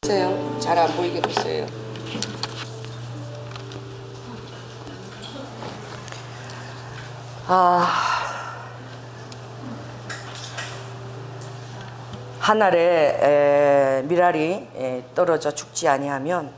잘 안 보이게 됐어요. 한 알에 밀알이 떨어져 죽지 아니하면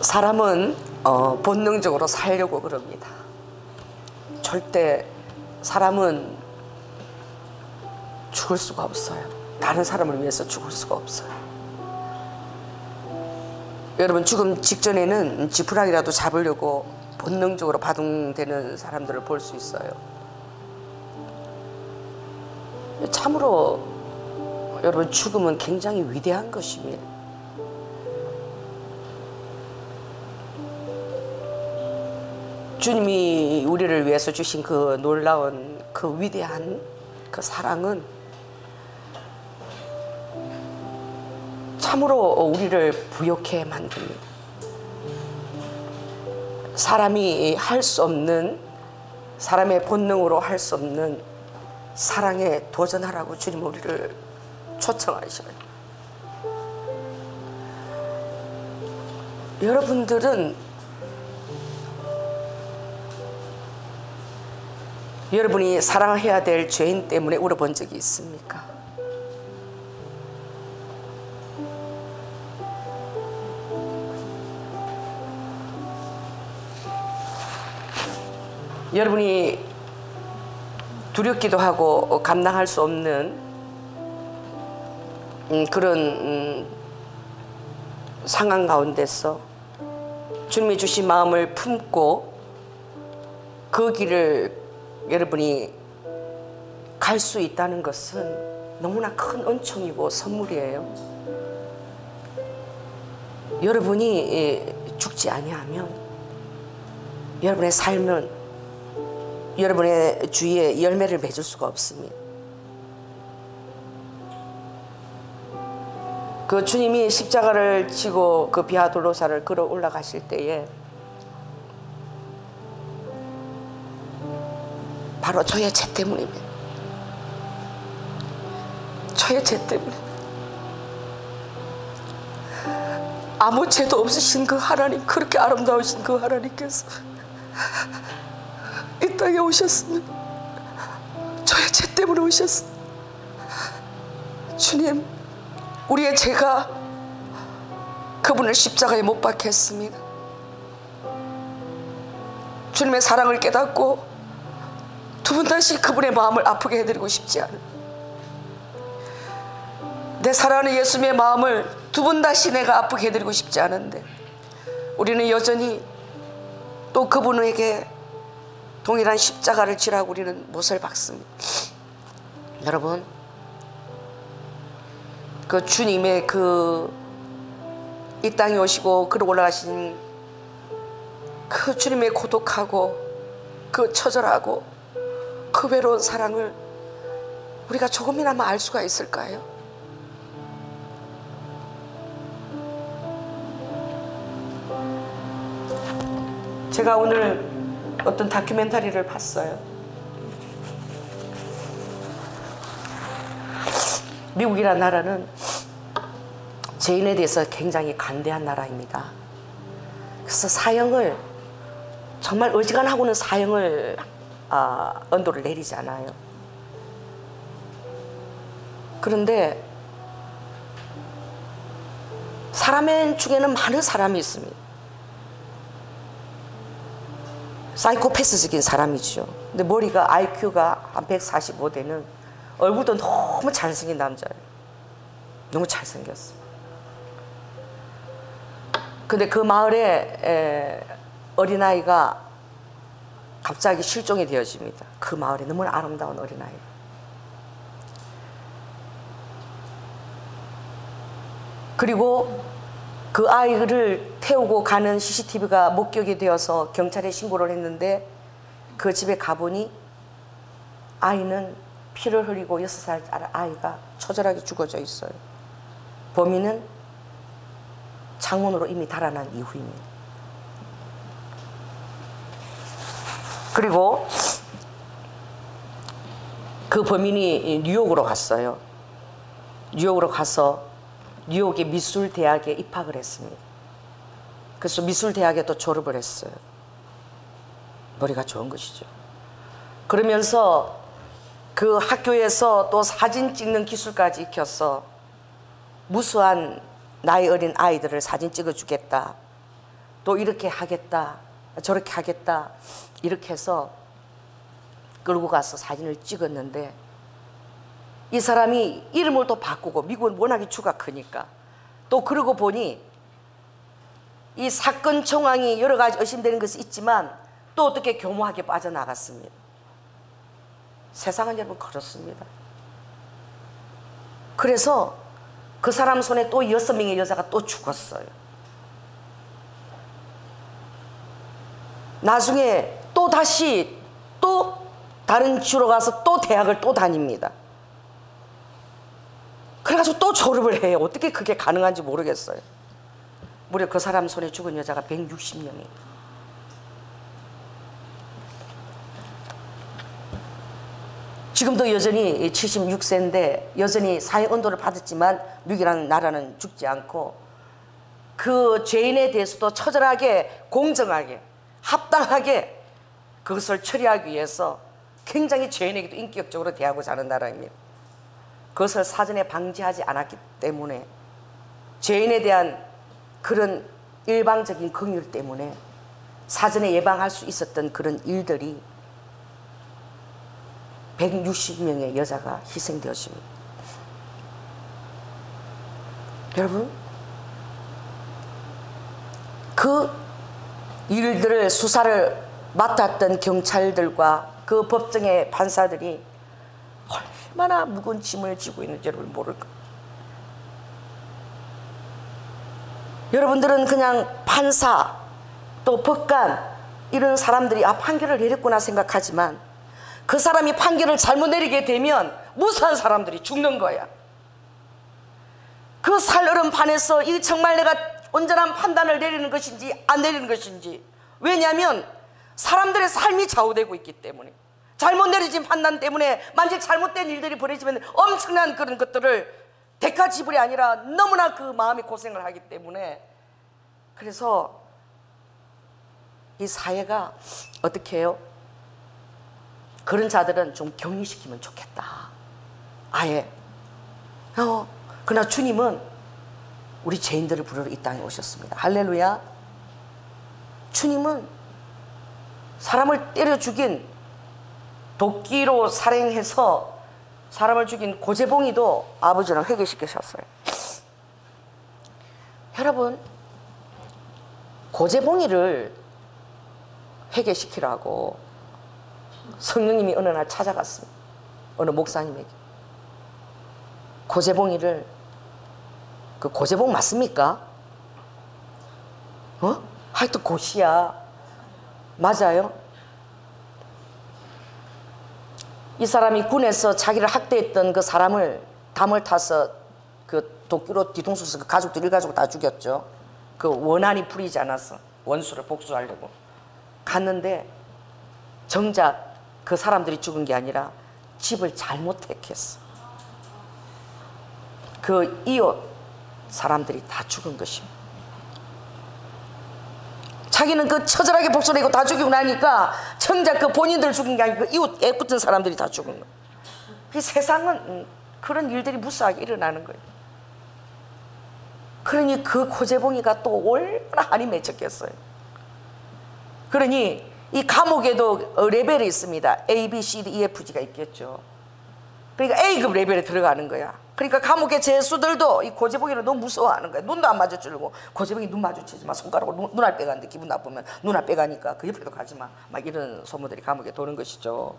사람은 본능적으로 살려고 그럽니다. 절대 사람은 죽을 수가 없어요. 다른 사람을 위해서 죽을 수가 없어요. 여러분, 죽음 직전에는 지푸라기라도 잡으려고 본능적으로 바둥대는 사람들을 볼 수 있어요. 참으로 여러분, 죽음은 굉장히 위대한 것입니다. 주님이 우리를 위해서 주신 그 놀라운 그 위대한 그 사랑은 참으로 우리를 부욕해 만듭니다. 사람이 할 수 없는, 사람의 본능으로 할 수 없는 사랑에 도전하라고 주님 우리를 초청하셔요. 여러분들은 여러분이 사랑해야 될 죄인 때문에 울어본 적이 있습니까? 여러분이 두렵기도 하고 감당할 수 없는 그런 상황 가운데서 주님이 주신 마음을 품고 그 길을 여러분이 갈 수 있다는 것은 너무나 큰 은총이고 선물이에요. 여러분이 죽지 아니하면 여러분의 삶은 여러분의 주위에 열매를 맺을 수가 없습니다. 그 주님이 십자가를 지고 그 비아돌로사를 걸어 올라가실 때에 바로 저의 죄 때문입니다. 저의 죄 때문에. 아무 죄도 없으신 그 하나님, 그렇게 아름다우신 그 하나님께서 이 땅에 오셨습니다. 저의 죄 때문에 오셨습니다. 주님, 우리의 죄가 그분을 십자가에 못 박혔습니다. 주님의 사랑을 깨닫고 두 번 다시 그분의 마음을 아프게 해드리고 싶지 않은, 내 사랑하는 예수님의 마음을 두 번 다시 내가 아프게 해드리고 싶지 않은데 우리는 여전히 또 그분에게 동일한 십자가를 지라고 우리는 못을 박습니다. 여러분, 그 주님의 그 이 땅에 오시고 걸어 올라가신 그 주님의 고독하고 그 처절하고 그 외로운 사랑을 우리가 조금이나마 알 수가 있을까요? 제가 오늘 어떤 다큐멘터리를 봤어요. 미국이라는 나라는 죄인에 대해서 굉장히 간대한 나라입니다. 그래서 사형을, 정말 어지간하고는 사형을 언도를 내리지 않아요. 그런데 사람 중에는 많은 사람이 있습니다. 사이코패스적인 사람이죠. 근데 머리가 IQ가 한 145되는 얼굴도 너무 잘생긴 남자예요. 너무 잘생겼어. 근데 그 마을에 어린아이가 갑자기 실종이 되어집니다. 그 마을에 너무나 아름다운 어린아이. 그리고 그 아이를 태우고 가는 CCTV가 목격이 되어서 경찰에 신고를 했는데 그 집에 가보니 아이는 피를 흘리고 6살 아이가 처절하게 죽어져 있어요. 범인은 창문으로 이미 달아난 이후입니다. 그리고 그 범인이 뉴욕으로 갔어요. 뉴욕으로 가서 뉴욕의 미술대학에 입학을 했습니다. 그래서 미술대학에 또 졸업을 했어요. 머리가 좋은 것이죠. 그러면서 그 학교에서 또 사진 찍는 기술까지 익혀서 무수한 나이 어린 아이들을 사진 찍어주겠다, 또 이렇게 하겠다, 저렇게 하겠다, 이렇게 해서 끌고 가서 사진을 찍었는데, 이 사람이 이름을 또 바꾸고, 미국은 워낙에 주가 크니까, 또 그러고 보니 이 사건 정황이 여러 가지 의심되는 것이 있지만 또 어떻게 교묘하게 빠져나갔습니다. 세상은 여러분 그렇습니다. 그래서 그 사람 손에 또 6명의 여자가 또 죽었어요. 나중에 또 다시 또 다른 주로 가서 또 대학을 또 다닙니다. 그래가지고 또 졸업을 해요. 어떻게 그게 가능한지 모르겠어요. 무려 그 사람 손에 죽은 여자가 160명이에요. 지금도 여전히 76세인데 여전히 사회운동을 받았지만 미국이라는 나라는 죽지 않고, 그 죄인에 대해서도 처절하게 공정하게 합당하게 그것을 처리하기 위해서 굉장히 죄인에게도 인격적으로 대하고자 하는 나라입니다. 그것을 사전에 방지하지 않았기 때문에, 죄인에 대한 그런 일방적인 긍휼 때문에 사전에 예방할 수 있었던 그런 일들이 160명의 여자가 희생되었습니다. 여러분, 그 일들을 수사를 맡았던 경찰들과 그 법정의 판사들이 얼마나 무거운 짐을 지고 있는지 여러분 모를까? 여러분들은 그냥 판사 또 법관 이런 사람들이 판결을 내렸구나 생각하지만, 그 사람이 판결을 잘못 내리게 되면 무수한 사람들이 죽는 거야. 그 살얼음판에서 이 정말 내가 온전한 판단을 내리는 것인지 안 내리는 것인지, 왜냐하면 사람들의 삶이 좌우되고 있기 때문에, 잘못 내려진 판단 때문에 만약 잘못된 일들이 벌어지면 엄청난 그런 것들을 대가 지불이 아니라 너무나 그 마음이 고생을 하기 때문에, 그래서 이 사회가 어떻게 해요? 그런 자들은 좀 격리시키면 좋겠다. 아예. 그러나 주님은 우리 죄인들을 부르러 이 땅에 오셨습니다. 할렐루야. 주님은 사람을 때려 죽인, 도끼로 살해해서 사람을 죽인 고재봉이도 아버지랑 회개시키셨어요. 여러분, 고재봉이를 회개시키라고 성령님이 어느 날 찾아갔습니다. 어느 목사님에게. 고재봉이를, 그 고재봉 맞습니까? 하여튼 고시야. 맞아요. 이 사람이 군에서 자기를 학대했던 그 사람을 담을 타서 그 도끼로 뒤통수에서 그 가족들 일가족 다 죽였죠. 그 원한이 풀리지 않아서 원수를 복수하려고 갔는데, 정작 그 사람들이 죽은 게 아니라 집을 잘못 택했어. 그 이웃 사람들이 다 죽은 것입니다. 자기는 그 처절하게 복수를 내고 다 죽이고 나니까 정작 그 본인들 죽인 게 아니고 그 이웃 애꿎은 사람들이 다 죽은 거예요. 그 세상은 그런 일들이 무수하게 일어나는 거예요. 그러니 그 고재봉이가 또 얼마나 한이 맺혔겠어요. 그러니 이 감옥에도 레벨이 있습니다. A, B, C, D, E, F, G가 있겠죠. 그러니까 A급 레벨에 들어가는 거야. 그러니까 감옥의 죄수들도 이 고재봉이를 너무 무서워하는 거야. 눈도 안 마주치려고. 고재봉이 눈 마주치지 마. 손가락으로 눈알 빼가는데 기분 나쁘면 눈알 빼가니까 그 옆에도 가지 마. 막 이런 소문들이 감옥에 도는 것이죠.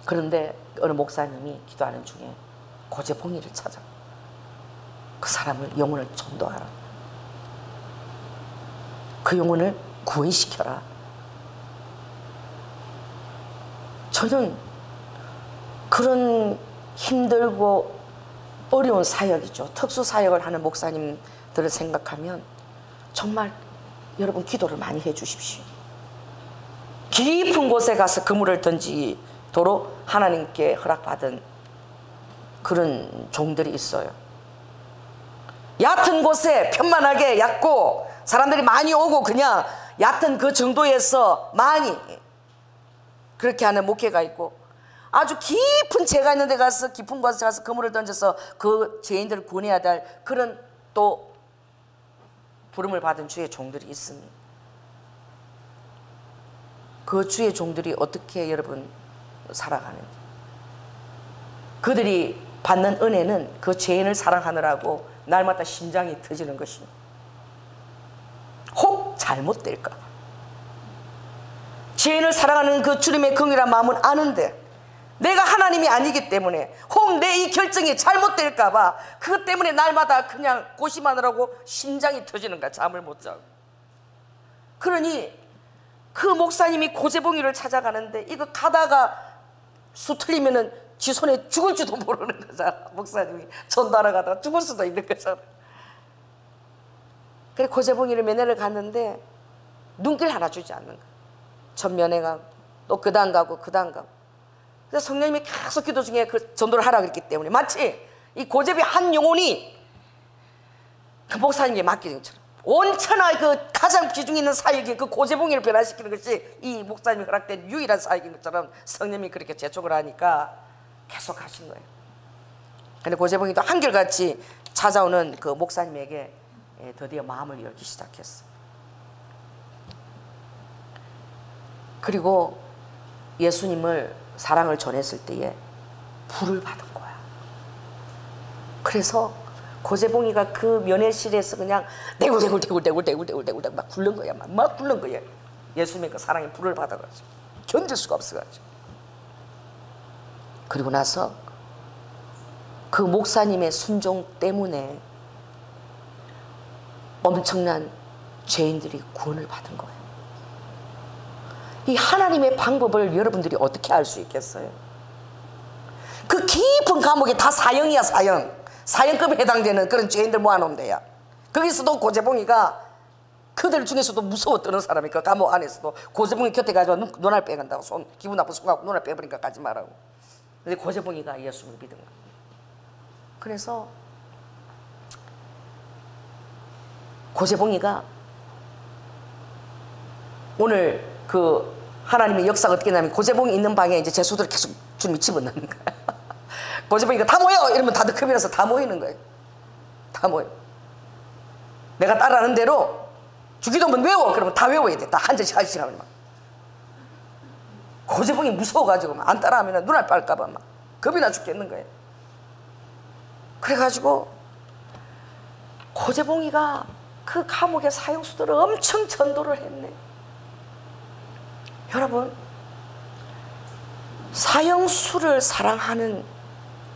그런데 어느 목사님이 기도하는 중에 고재봉이를 찾아. 그 사람을 영혼을 전도하라. 그 영혼을 구원시켜라. 저는 그런 힘들고 어려운 사역이죠. 특수 사역을 하는 목사님들을 생각하면 정말 여러분 기도를 많이 해 주십시오. 깊은 곳에 가서 그물을 던지도록 하나님께 허락받은 그런 종들이 있어요. 얕은 곳에 편만하게 얕고 사람들이 많이 오고 그냥 얕은 그 정도에서 많이 그렇게 하는 목회가 있고, 아주 깊은 죄가 있는 데 가서 깊은 곳에 가서 그물을 던져서 그 죄인들을 구원해야 될 그런 또 부름을 받은 주의 종들이 있습니다. 그 주의 종들이 어떻게 여러분 살아가는지, 그들이 받는 은혜는 그 죄인을 사랑하느라고 날마다 심장이 터지는 것입니다. 혹 잘못될까, 죄인을 사랑하는 그 주님의 긍휼한 마음은 아는데 내가 하나님이 아니기 때문에 혹 내 이 결정이 잘못될까 봐 그것 때문에 날마다 그냥 고심하느라고 심장이 터지는 거야. 잠을 못 자고. 그러니 그 목사님이 고재봉이를 찾아가는데 이거 가다가 수틀리면은 지 손에 죽을지도 모르는 거잖아. 목사님이 전도하러 가다가 죽을 수도 있는 거잖아. 그래 고재봉이를 면회를 갔는데 눈길 하나 주지 않는 거야. 첫 면회 가고 또 그 다음 가고 그 다음 가고. 그래서 성령님이 계속 기도 중에 그 전도를 하라고 했기 때문에 마치 이 고재비 한 영혼이 그 목사님께 맡기는 것처럼 온천하 그 가장 비중 있는 사역이 그 고재봉이를 변화시키는 것이 이 목사님이 허락된 유일한 사역인 것처럼 성령님이 그렇게 재촉을 하니까 계속 하신 거예요. 근데 고재봉이도 한결같이 찾아오는 그 목사님에게 드디어 마음을 열기 시작했어. 그리고 예수님을 사랑을 전했을 때에 불을 받은 거야. 그래서 고재봉이가 그 면회실에서 그냥 대굴대굴 막 굴른 거야. 막 굴른 거야. 예수님의 그 사랑에 불을 받아가지고 견딜 수가 없어가지고. 그리고 나서 그 목사님의 순종 때문에 엄청난 죄인들이 구원을 받은 거예요. 이 하나님의 방법을 여러분들이 어떻게 알 수 있겠어요? 그 깊은 감옥에 다 사형이야. 사형급에 해당되는 그런 죄인들 모아놓은 데야. 거기서도 고재봉이가 그들 중에서도 무서워 떠는 사람이 그 감옥 안에서도 고재봉이 곁에 가서 눈알 빼간다고. 기분 나쁜 손가락 눈알 빼버리니까 가지 말라고. 근데 고재봉이가 예수를 믿은 거야. 그래서 고재봉이가 오늘 그 하나님의 역사가 어떻게 나면 고재봉이 있는 방에 이제 제수들을 계속 주님이 집어넣는 거야. 고재봉이가 다 모여! 이러면 다들 급이라서 다 모이는 거예요. 다 모여. 내가 따라하는 대로 주기도문 외워! 그러면 다 외워야 돼. 다 한 절씩 한 절씩 하면 막. 고재봉이 무서워가지고 막 안 따라하면 눈알 빨까봐 막 겁이 나 죽겠는 거예요. 그래가지고 고재봉이가 그 감옥의 사형수들을 엄청 전도를 했네. 여러분, 사형수를 사랑하는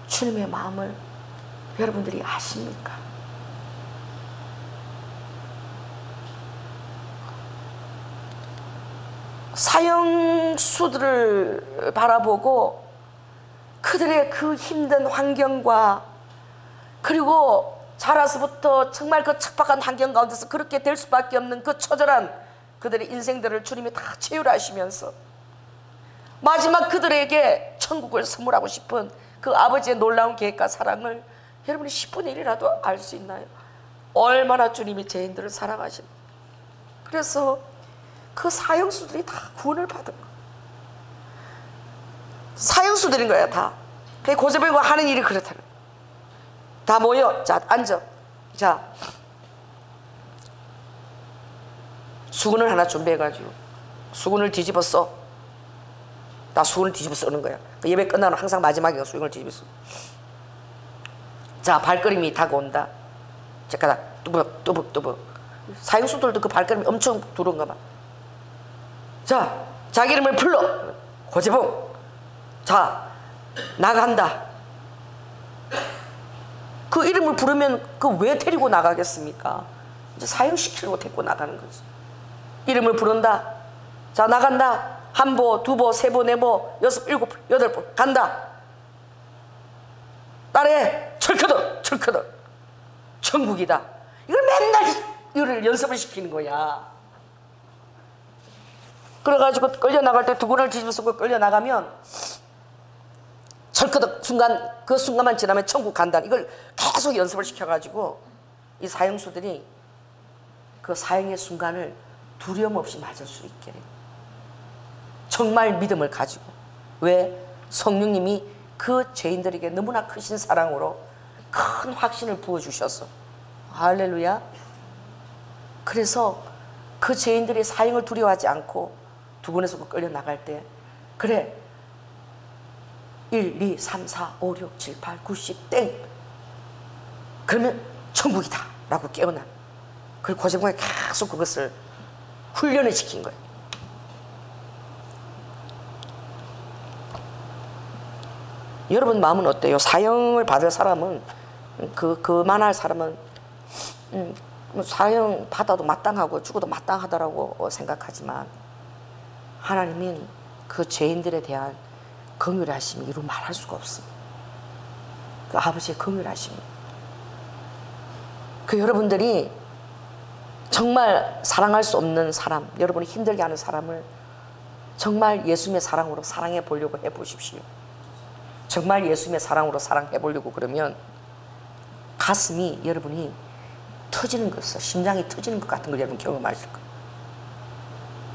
주님의 마음을 여러분들이 아십니까? 사형수들을 바라보고 그들의 그 힘든 환경과 그리고 자라서부터 정말 그 척박한 환경 가운데서 그렇게 될 수밖에 없는 그 처절한 그들의 인생들을 주님이 다 체휼하시면서 마지막 그들에게 천국을 선물하고 싶은 그 아버지의 놀라운 계획과 사랑을 여러분이 10분의 1이라도 알 수 있나요? 얼마나 주님이 죄인들을 사랑하십니까? 그래서 그 사형수들이 다 구원을 받은 거야. 사형수들인 거야 다. 고재봉이가 하는 일이 그렇다는 거야. 다 모여. 자 앉아. 자 수건을 하나 준비해가지고 수건을 뒤집었어. 나 수건을 뒤집어 쓰는 거야. 그 예배 끝나면 항상 마지막에 수건을 뒤집어 써. 자, 발걸음이 다가온다. 잠깐 뚜벅뚜벅. 사형수들도 그 발걸음이 엄청 두려운가 봐. 자, 자기 이름을 불러. 고재봉. 자, 나간다. 그 이름을 부르면 그 왜 데리고 나가겠습니까? 이제 사형시키려고 데리고 나가는 거지. 이름을 부른다. 자, 나간다. 한 보, 두 보, 세 보, 네 보, 여섯, 일곱, 여덟 보 간다. 따라해. 철커덕 철커덕. 천국이다. 이걸 맨날 이걸 연습을 시키는 거야. 그래가지고 끌려나갈 때 두근을 뒤집어서 끌려나가면 철커덕 순간, 그 순간만 지나면 천국 간다. 이걸 계속 연습을 시켜가지고 이 사형수들이 그 사형의 순간을 두려움 없이 맞을 수 있게 정말 믿음을 가지고. 왜? 성령님이 그 죄인들에게 너무나 크신 사랑으로 큰 확신을 부어주셔서. 할렐루야. 그래서 그 죄인들이 사형을 두려워하지 않고 두근에서 끌려나갈 때 그래 1, 2, 3, 4, 5, 6, 7, 8, 9, 10 땡 그러면 천국이다 라고 깨어나. 그리고 고재봉이 계속 그것을 훈련을 시킨 거예요. 여러분 마음은 어때요? 사형을 받을 사람은 그만할 사람은 사형 받아도 마땅하고 죽어도 마땅하다라고 생각하지만 하나님은 그 죄인들에 대한 긍휼하심이 이루 말할 수가 없습니다. 그 아버지의 긍휼하심. 그 여러분들이 정말 사랑할 수 없는 사람, 여러분이 힘들게 하는 사람을 정말 예수님의 사랑으로 사랑해 보려고 해보십시오. 정말 예수님의 사랑으로 사랑해 보려고 그러면 가슴이 여러분이 터지는 것을, 심장이 터지는 것 같은 걸 여러분 경험하실 거예요.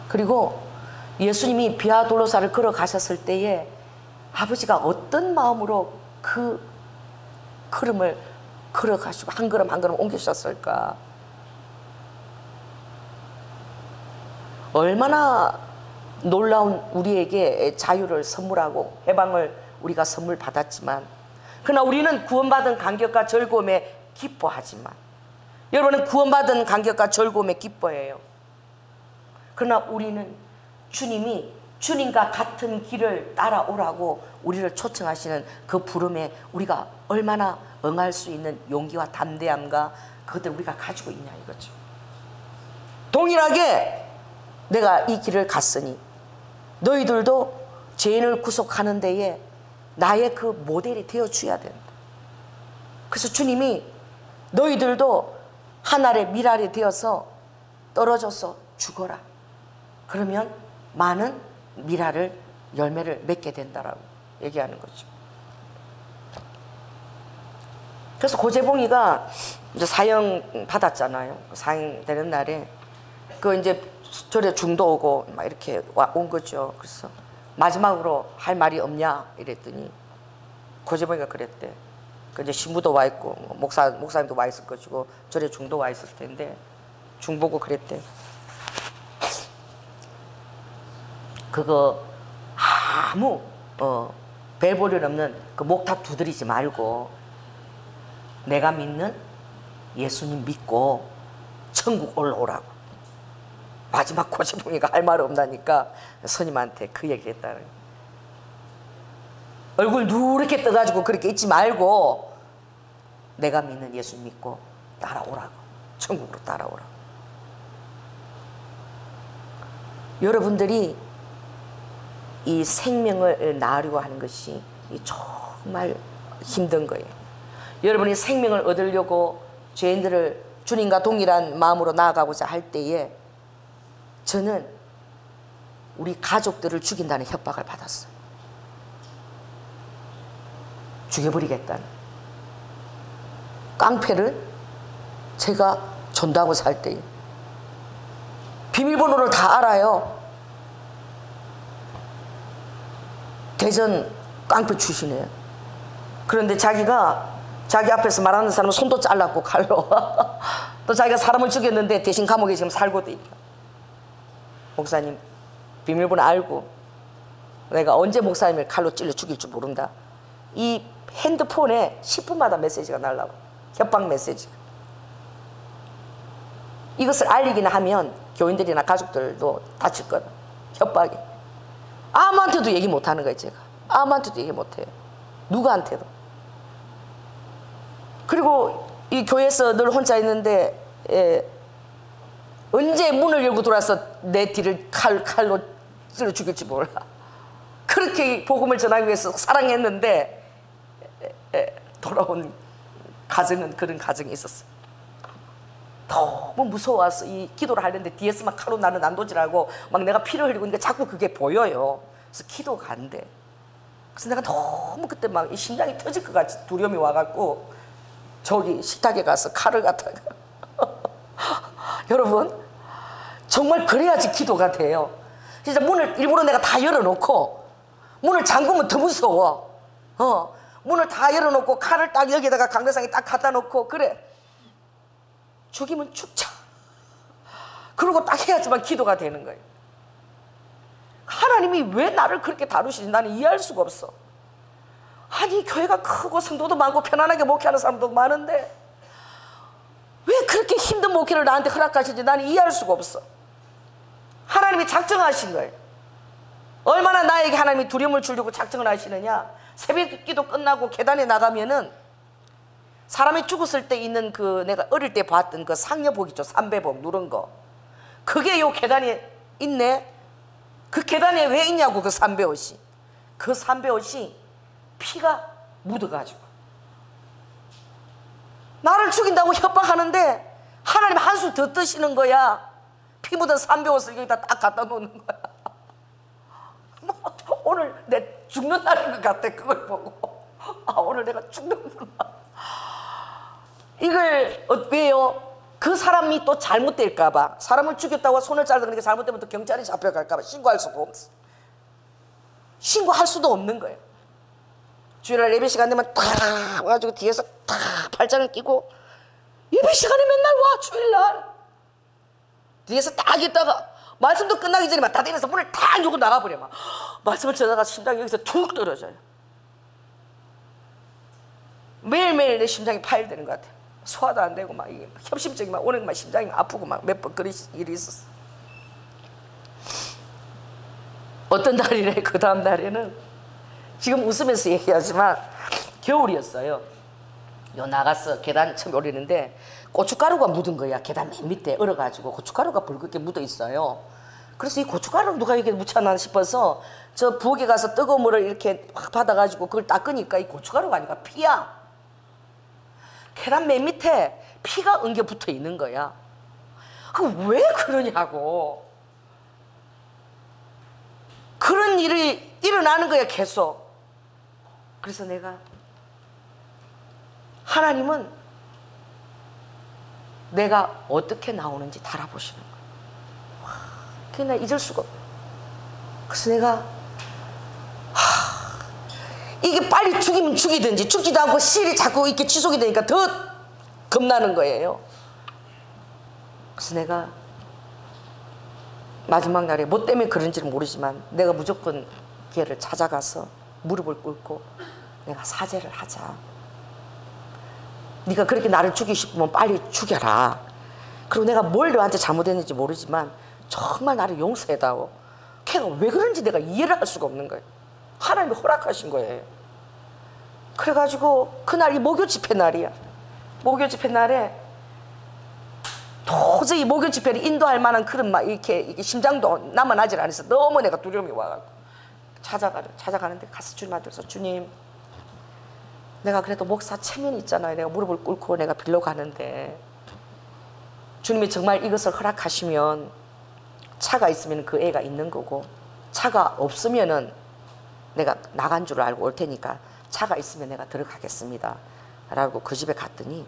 그리고 예수님이 비아 돌로사를 걸어가셨을 때에 아버지가 어떤 마음으로 그 걸음을 걸어가시고 한 걸음 한 걸음 옮기셨을까. 얼마나 놀라운 우리에게 자유를 선물하고 해방을 우리가 선물 받았지만, 그러나 우리는 구원받은 감격과 즐거움에 기뻐하지만, 여러분은 구원받은 감격과 즐거움에 기뻐해요. 그러나 우리는 주님이 주님과 같은 길을 따라오라고 우리를 초청하시는 그 부름에 우리가 얼마나 응할 수 있는 용기와 담대함과 그것들 우리가 가지고 있냐 이거죠. 동일하게 내가 이 길을 갔으니 너희들도 죄인을 구속하는 데에 나의 그 모델이 되어줘야 된다. 그래서 주님이 너희들도 하늘의 밀알이 되어서 떨어져서 죽어라. 그러면 많은 밀알을 열매를 맺게 된다라고 얘기하는 거죠. 그래서 고재봉이가 이제 사형 받았잖아요. 사형 되는 날에 그 이제 절에 중도 오고 막 이렇게 온 거죠. 그래서 마지막으로 할 말이 없냐 이랬더니 고재봉이가 그랬대. 그 이제 신부도 와 있고 목사님도 와 있을 것이고 절에 중도 와 있을 텐데 중보고 그랬대. 그거 아무 벨보련 없는 그 목탑 두드리지 말고 내가 믿는 예수님 믿고 천국 올라오라고. 마지막 고재봉이가 할 말 없다니까 스님한테 그 얘기를 했다는. 얼굴 누렇게 떠가지고 그렇게 있지 말고 내가 믿는 예수 믿고 따라오라고. 천국으로 따라오라고. 여러분들이 이 생명을 낳으려고 하는 것이 정말 힘든 거예요. 여러분이 생명을 얻으려고 죄인들을 주님과 동일한 마음으로 나아가고자 할 때에 저는 우리 가족들을 죽인다는 협박을 받았어요. 죽여버리겠다는. 깡패를 제가 전도하고 살 때에 비밀번호를 다 알아요. 대전 깡패 출신이에요. 그런데 자기가 자기 앞에서 말하는 사람은 손도 잘랐고 칼로 또 자기가 사람을 죽였는데 대신 감옥에 지금 살고도 있다. 목사님 비밀번호 알고 내가 언제 목사님을 칼로 찔러 죽일 줄 모른다. 이 핸드폰에 10분마다 메시지가 날라와. 협박 메시지. 이것을 알리기나 하면 교인들이나 가족들도 다칠 거다. 협박이. 아무한테도 얘기 못하는 거예요. 제가 아무한테도 얘기 못해요. 누구한테도. 그리고 이 교회에서 늘 혼자 있는데 언제 문을 열고 들어와서 내 뒤를 칼로 찔러 죽일지 몰라. 그렇게 복음을 전하기 위해서 사랑했는데 돌아온 가정은 그런 가정이 있었어요. 너무 무서워서 이 기도를 하려는데 뒤에서 막 칼로 나는 난도질하고 막 내가 피를 흘리고 있는데 자꾸 그게 보여요. 그래서 기도가 안 돼. 그래서 내가 너무 그때 막 이 심장이 터질 것 같이 두려움이 와갖고 저기 식탁에 가서 칼을 갖다가 여러분 정말 그래야지 기도가 돼요. 진짜 문을 일부러 내가 다 열어놓고 문을 잠그면 더 무서워. 문을 다 열어놓고 칼을 딱 여기다가 강대상에 딱 갖다 놓고 그래 죽이면 죽자. 그러고 딱 해야지만 기도가 되는 거예요. 하나님이 왜 나를 그렇게 다루시는지 나는 이해할 수가 없어. 아니 교회가 크고 성도도 많고 편안하게 목회하는 사람도 많은데 왜 그렇게 힘든 목회를 나한테 허락하시는지 나는 이해할 수가 없어. 하나님이 작정하신 거예요. 얼마나 나에게 하나님이 두려움을 주려고 작정을 하시느냐. 새벽 기도 끝나고 계단에 나가면은 사람이 죽었을 때 있는 그 내가 어릴 때 봤던 그 상여복 있죠. 삼배복 누른 거. 그게 요 계단에 있네. 그 계단에 왜 있냐고. 그 삼배옷이. 그 삼배옷이 피가 묻어가지고 나를 죽인다고 협박하는데 하나님 한술 더 뜨시는 거야. 피 묻은 삼배옷을 여기다 딱 갖다 놓는 거야. 오늘 내 죽는 날인 것 같아. 그걸 보고 오늘 내가 죽는구나. 이걸 왜요? 그 사람이 또 잘못될까 봐. 사람을 죽였다고 손을 잘라 그러니까 잘못되면 또 경찰이 잡혀갈까 봐 신고할 수가 없어. 신고할 수도 없는 거예요. 주일날 예배 시간 되면 탁 와가지고 뒤에서 탁 발장을 끼고 예배 시간에 맨날 와. 주일날 뒤에서 딱 있다가 말씀도 끝나기 전에 막 다 내려서 문을 탁 열고 나가버려. 막 말씀을 전하다가 심장이 여기서 툭 떨어져요. 매일매일 내 심장이 파열되는 것 같아요. 소화도 안 되고 막 이게 협심증이 막 오는 막 심장이 아프고 막 몇 번 그런 일이 있었어. 어떤 날이래. 그 다음 날에는 지금 웃으면서 얘기하지만 겨울이었어요. 요 나가서 계단 처음 오르는데 고춧가루가 묻은 거야. 계단 맨 밑에 얼어가지고 고춧가루가 붉게 묻어 있어요. 그래서 이 고춧가루를 누가 이렇게 묻혀놨나 싶어서 저 부엌에 가서 뜨거운 물을 이렇게 확 받아가지고 그걸 닦으니까 이 고춧가루가 아니라 피야. 계단 맨 밑에 피가 엉겨 붙어 있는 거야. 왜 그러냐고. 그런 일이 일어나는 거야 계속. 그래서 내가 하나님은 내가 어떻게 나오는지 달아보시는 거야. 그게 나 잊을 수가 없어. 그래서 내가 이게 빨리 죽이면 죽이든지 죽지도 않고 실이 자꾸 이렇게 지속이 되니까 더 겁나는 거예요. 그래서 내가 마지막 날에 뭐 때문에 그런지는 모르지만 내가 무조건 걔를 찾아가서 무릎을 꿇고 내가 사죄를 하자. 네가 그렇게 나를 죽이고 싶으면 빨리 죽여라. 그리고 내가 뭘 너한테 잘못했는지 모르지만 정말 나를 용서해다오. 걔가 왜 그런지 내가 이해를 할 수가 없는 거예요. 하나님이 허락하신 거예요. 그래가지고 그날 이 목요 집회 날이야. 목요 집회 날에 도저히 목요 집회를 인도할 만한 그런 막 이렇게 심장도 남아나질 않아서 너무 내가 두려움이 와가지고 찾아가는데 가서 주님한테 그래서 주님, 내가 그래도 목사 체면이 있잖아요. 내가 무릎을 꿇고 내가 빌러 가는데 주님이 정말 이것을 허락하시면 차가 있으면 그 애가 있는 거고 차가 없으면은 내가 나간 줄 알고 올 테니까 차가 있으면 내가 들어가겠습니다 라고 그 집에 갔더니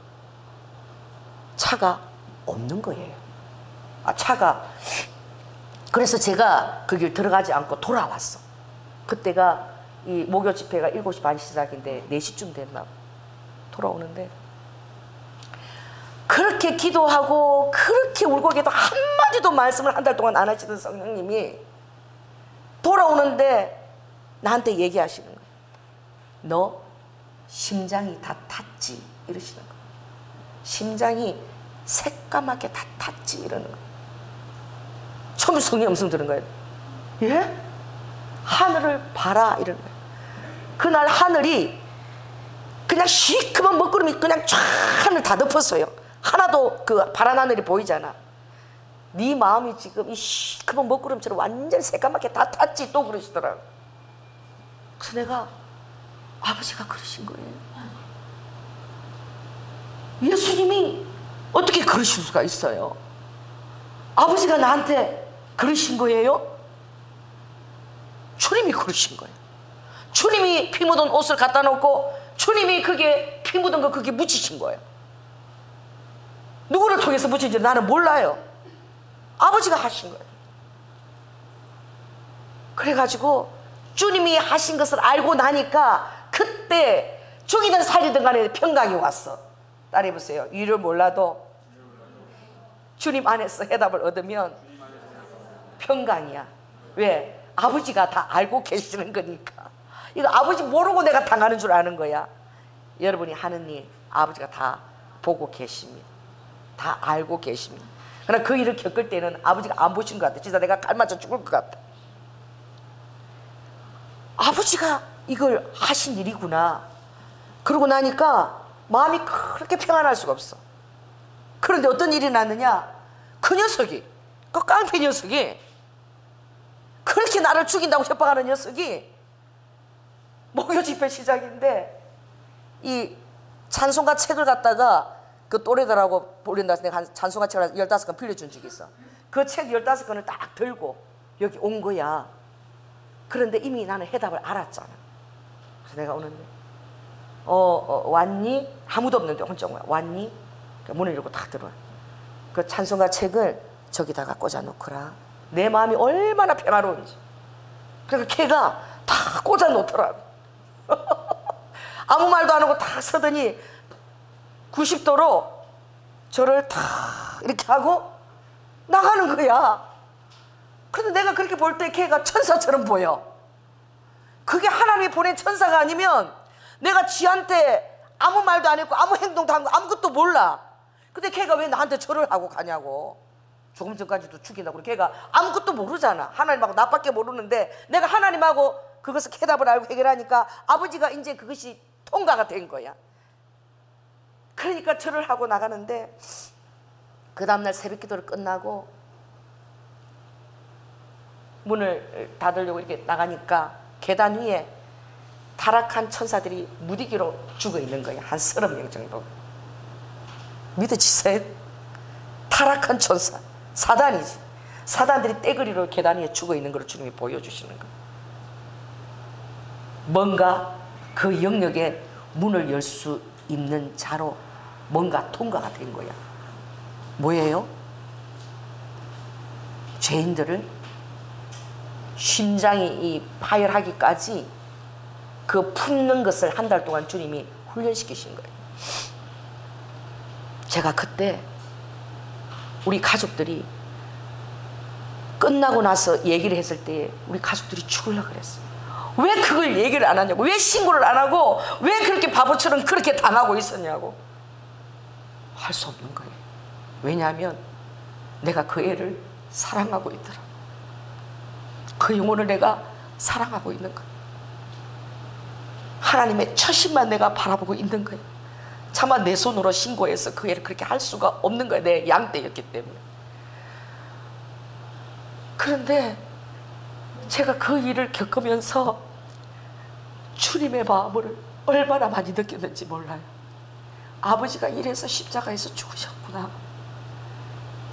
차가 없는 거예요. 차가. 그래서 제가 그 길 들어가지 않고 돌아왔어. 그때가 이 목요 집회가 7시 반 시작인데 4시쯤 됐나 돌아오는데 그렇게 그렇게 기도하고 그렇게 울고 계도 한마디도 말씀을 한 달 동안 안 하시던 성령님이 돌아오는데 나한테 얘기하시는 거예요. 너 심장이 다 탔지? 이러시는 거예요. 심장이 새까맣게 다 탔지? 이러는 거예요. 처음 성령 음성 들은 거예요. 예? 하늘을 봐라 이러는 거예요. 그날 하늘이 그냥 시커먼 먹구름이 그냥 쫙 하늘 다 덮었어요. 하나도 그 파란 하늘이 보이잖아. 네 마음이 지금 이 시커먼 먹구름처럼 완전 새까맣게 다 탔지? 또 그러시더라고. 그래서 내가 아버지가 그러신 거예요. 예수님이 어떻게 그러실 수가 있어요? 아버지가 나한테 그러신 거예요? 주님이 그러신 거예요. 주님이 피 묻은 옷을 갖다 놓고 주님이 그게 피 묻은 거 그게 묻히신 거예요. 누구를 통해서 묻힌지 나는 몰라요. 아버지가 하신 거예요. 그래가지고 주님이 하신 것을 알고 나니까 그때 죽이든 살리든 간에 평강이 왔어. 따라해보세요. 이를 몰라도 주님 안에서 해답을 얻으면 평강이야. 왜? 아버지가 다 알고 계시는 거니까. 이거 아버지 모르고 내가 당하는 줄 아는 거야. 여러분이 하는 일 아버지가 다 보고 계십니다. 다 알고 계십니다. 그러나 그 일을 겪을 때는 아버지가 안 보신 것 같아. 진짜 내가 칼 맞아 죽을 것 같아. 아버지가 이걸 하신 일이구나. 그러고 나니까 마음이 그렇게 평안할 수가 없어. 그런데 어떤 일이 났느냐, 그 녀석이, 그 깡패 녀석이, 그렇게 나를 죽인다고 협박하는 녀석이 목요 집회 시작인데 이 찬송가 책을 갖다가 그 또래들하고 보린다 해서 내가 찬송가 책을 15권 빌려준 적이 있어. 그 책 15권을 딱 들고 여기 온 거야. 그런데 이미 나는 해답을 알았잖아. 그래서 내가 오는데 왔니? 아무도 없는데 혼자 온 거야. 왔니? 문을 열고 딱 들어와. 그 찬송가 책을 저기다가 꽂아 놓거라. 내 마음이 얼마나 평화로운지. 그러니까 걔가 다 꽂아 놓더라고. 아무 말도 안 하고 딱 서더니 90도로 저를 다 이렇게 하고 나가는 거야. 그런데 내가 그렇게 볼 때 걔가 천사처럼 보여. 그게 하나님이 보낸 천사가 아니면 내가 지한테 아무 말도 안 했고 아무 행동도 한 거 아무것도 몰라. 근데 걔가 왜 나한테 절을 하고 가냐고. 조금 전까지도 죽인다고. 걔가 아무것도 모르잖아. 하나님하고 나밖에 모르는데 내가 하나님하고 그것을 해답을 알고 해결하니까 아버지가 이제 그것이 통과가 된 거야. 그러니까 절을 하고 나가는데 그 다음날 새벽 기도를 끝나고 문을 닫으려고 이렇게 나가니까 계단 위에 타락한 천사들이 무디기로 죽어 있는 거야. 한 30명 정도. 믿어지세요? 타락한 천사. 사단이지. 사단들이 떼거리로 계단 위에 죽어 있는 걸 주님이 보여주시는 거야. 뭔가 그 영역에 문을 열 수 있는 자로 뭔가 통과가 된 거야. 뭐예요? 죄인들을 심장이 이 파열하기까지 그 품는 것을 한 달 동안 주님이 훈련시키신 거예요. 제가 그때 우리 가족들이 끝나고 나서 얘기를 했을 때 우리 가족들이 죽으려고 그랬어요. 왜 그걸 얘기를 안 하냐고. 왜 신고를 안 하고 왜 그렇게 바보처럼 그렇게 당하고 있었냐고. 할 수 없는 거예요. 왜냐하면 내가 그 애를 사랑하고 있더라. 그 영혼을 내가 사랑하고 있는 거예요. 하나님의 처신만 내가 바라보고 있는 거예요. 차마 내 손으로 신고해서 그 애를 그렇게 할 수가 없는 거예요. 내 양떼였기 때문에. 그런데 제가 그 일을 겪으면서 주님의 마음을 얼마나 많이 느꼈는지 몰라요. 아버지가 이래서 십자가에서 죽으셨구나.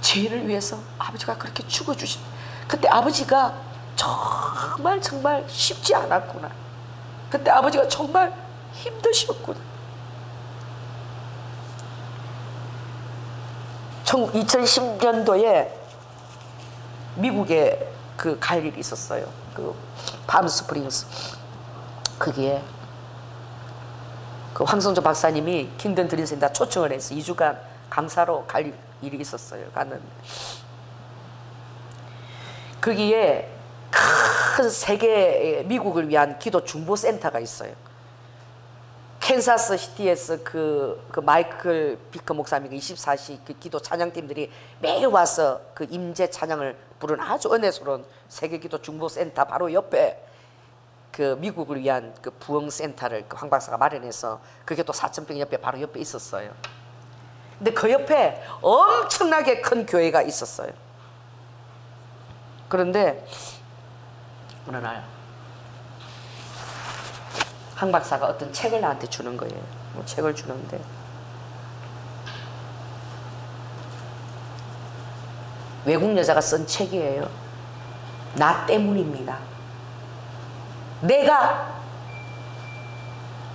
죄인을 위해서 아버지가 그렇게 죽어주신. 그때 아버지가 정말 쉽지 않았구나. 그때 아버지가 정말 힘드셨구나. 2010년도에 미국에 그 갈 일이 있었어요. 그 팜스프링스. 거기에 그 황성조 박사님이 킹덤 드림센터 초청을 해서 2주간 강사로 갈 일이 있었어요. 갔는데 거기에 큰 세계 미국을 위한 기도 중보센터가 있어요. 캔사스 시티에서 그 마이클 비커 목사님 24시 그 기도 찬양팀들이 매일 와서 그 임재 찬양을 부른 아주 은혜스러운 세계 기도 중보센터 바로 옆에 그 미국을 위한 그 부흥센터를 그 황 박사가 마련해서 그게 또 사천평 옆에 바로 옆에 있었어요. 근데 그 옆에 엄청나게 큰 교회가 있었어요. 그런데 어느 날 황 박사가 어떤 책을 나한테 주는 거예요. 책을 주는데 외국 여자가 쓴 책이에요. 나 때문입니다. 내가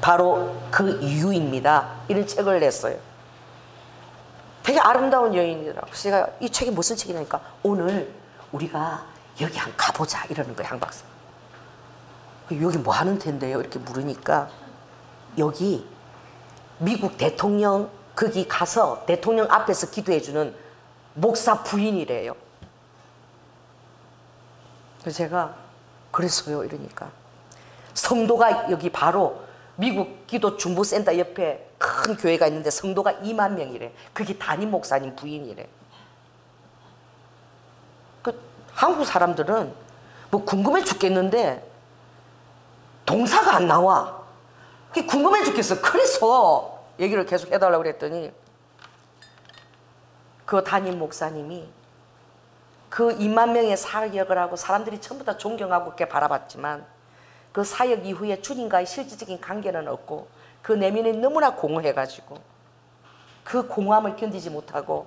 바로 그 이유입니다. 이런 책을 냈어요. 되게 아름다운 여인이더라고요. 그래서 제가 이 책이 무슨 책이냐니까 오늘 우리가 여기 한번 가보자 이러는 거예요. 황 박사. 여기 뭐 하는 텐데요? 이렇게 물으니까 여기 미국 대통령 거기 가서 대통령 앞에서 기도해주는 목사 부인이래요. 그래서 제가 그랬어요 이러니까 성도가 여기 바로 미국 기도 중보센터 옆에 큰 교회가 있는데 성도가 2만 명이래. 그게 담임 목사님 부인이래. 그 한국 사람들은 뭐 궁금해 죽겠는데 동사가 안 나와. 그게 궁금해 죽겠어. 그래서 얘기를 계속 해달라고 그랬더니 그 담임 목사님이 그 2만 명의 사역을 하고 사람들이 전부 다 존경하고 그렇게 바라봤지만 그 사역 이후에 주님과의 실질적인 관계는 없고 그 내면이 너무나 공허해가지고 그 공허함을 견디지 못하고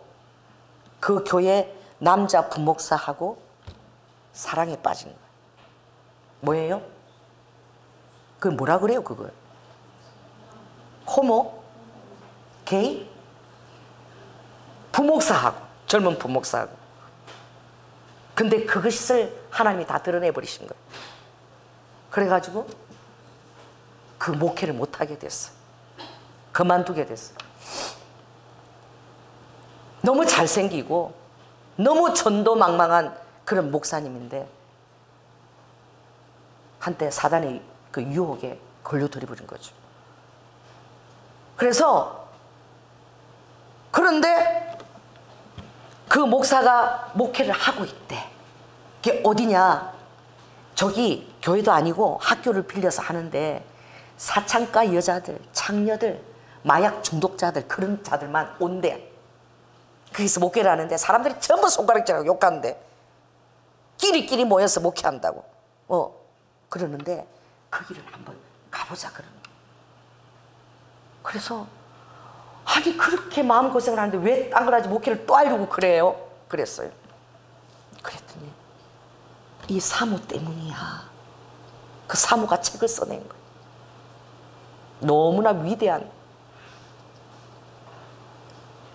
그 교회 남자 부목사하고 사랑에 빠진 거예요. 뭐예요? 그걸 뭐라 그래요 그걸? 호모? 게이? 부목사하고 젊은 부목사하고 근데 그것을 하나님이 다 드러내버리신 거예요. 그래가지고 그 목회를 못하게 됐어. 그만두게 됐어. 너무 잘생기고 너무 전도망망한 그런 목사님인데 한때 사단의 그 유혹에 걸려들어버린 거죠. 그래서 그런데 그 목사가 목회를 하고 있대. 그게 어디냐? 저기 교회도 아니고 학교를 빌려서 하는데 사창가 여자들, 창녀들, 마약 중독자들 그런 자들만 온대. 거기서 목회를 하는데 사람들이 전부 손가락질하고 욕하는데 끼리끼리 모여서 목회한다고. 그러는데 거기를 한번 가보자 그러는 거예요. 그래서 아니 그렇게 마음고생을 하는데 왜 안 그러지 목회를 또 하려고 그래요? 그랬어요. 그랬더니 이 사모 때문이야. 그 사모가 책을 써낸 거예요. 너무나 위대한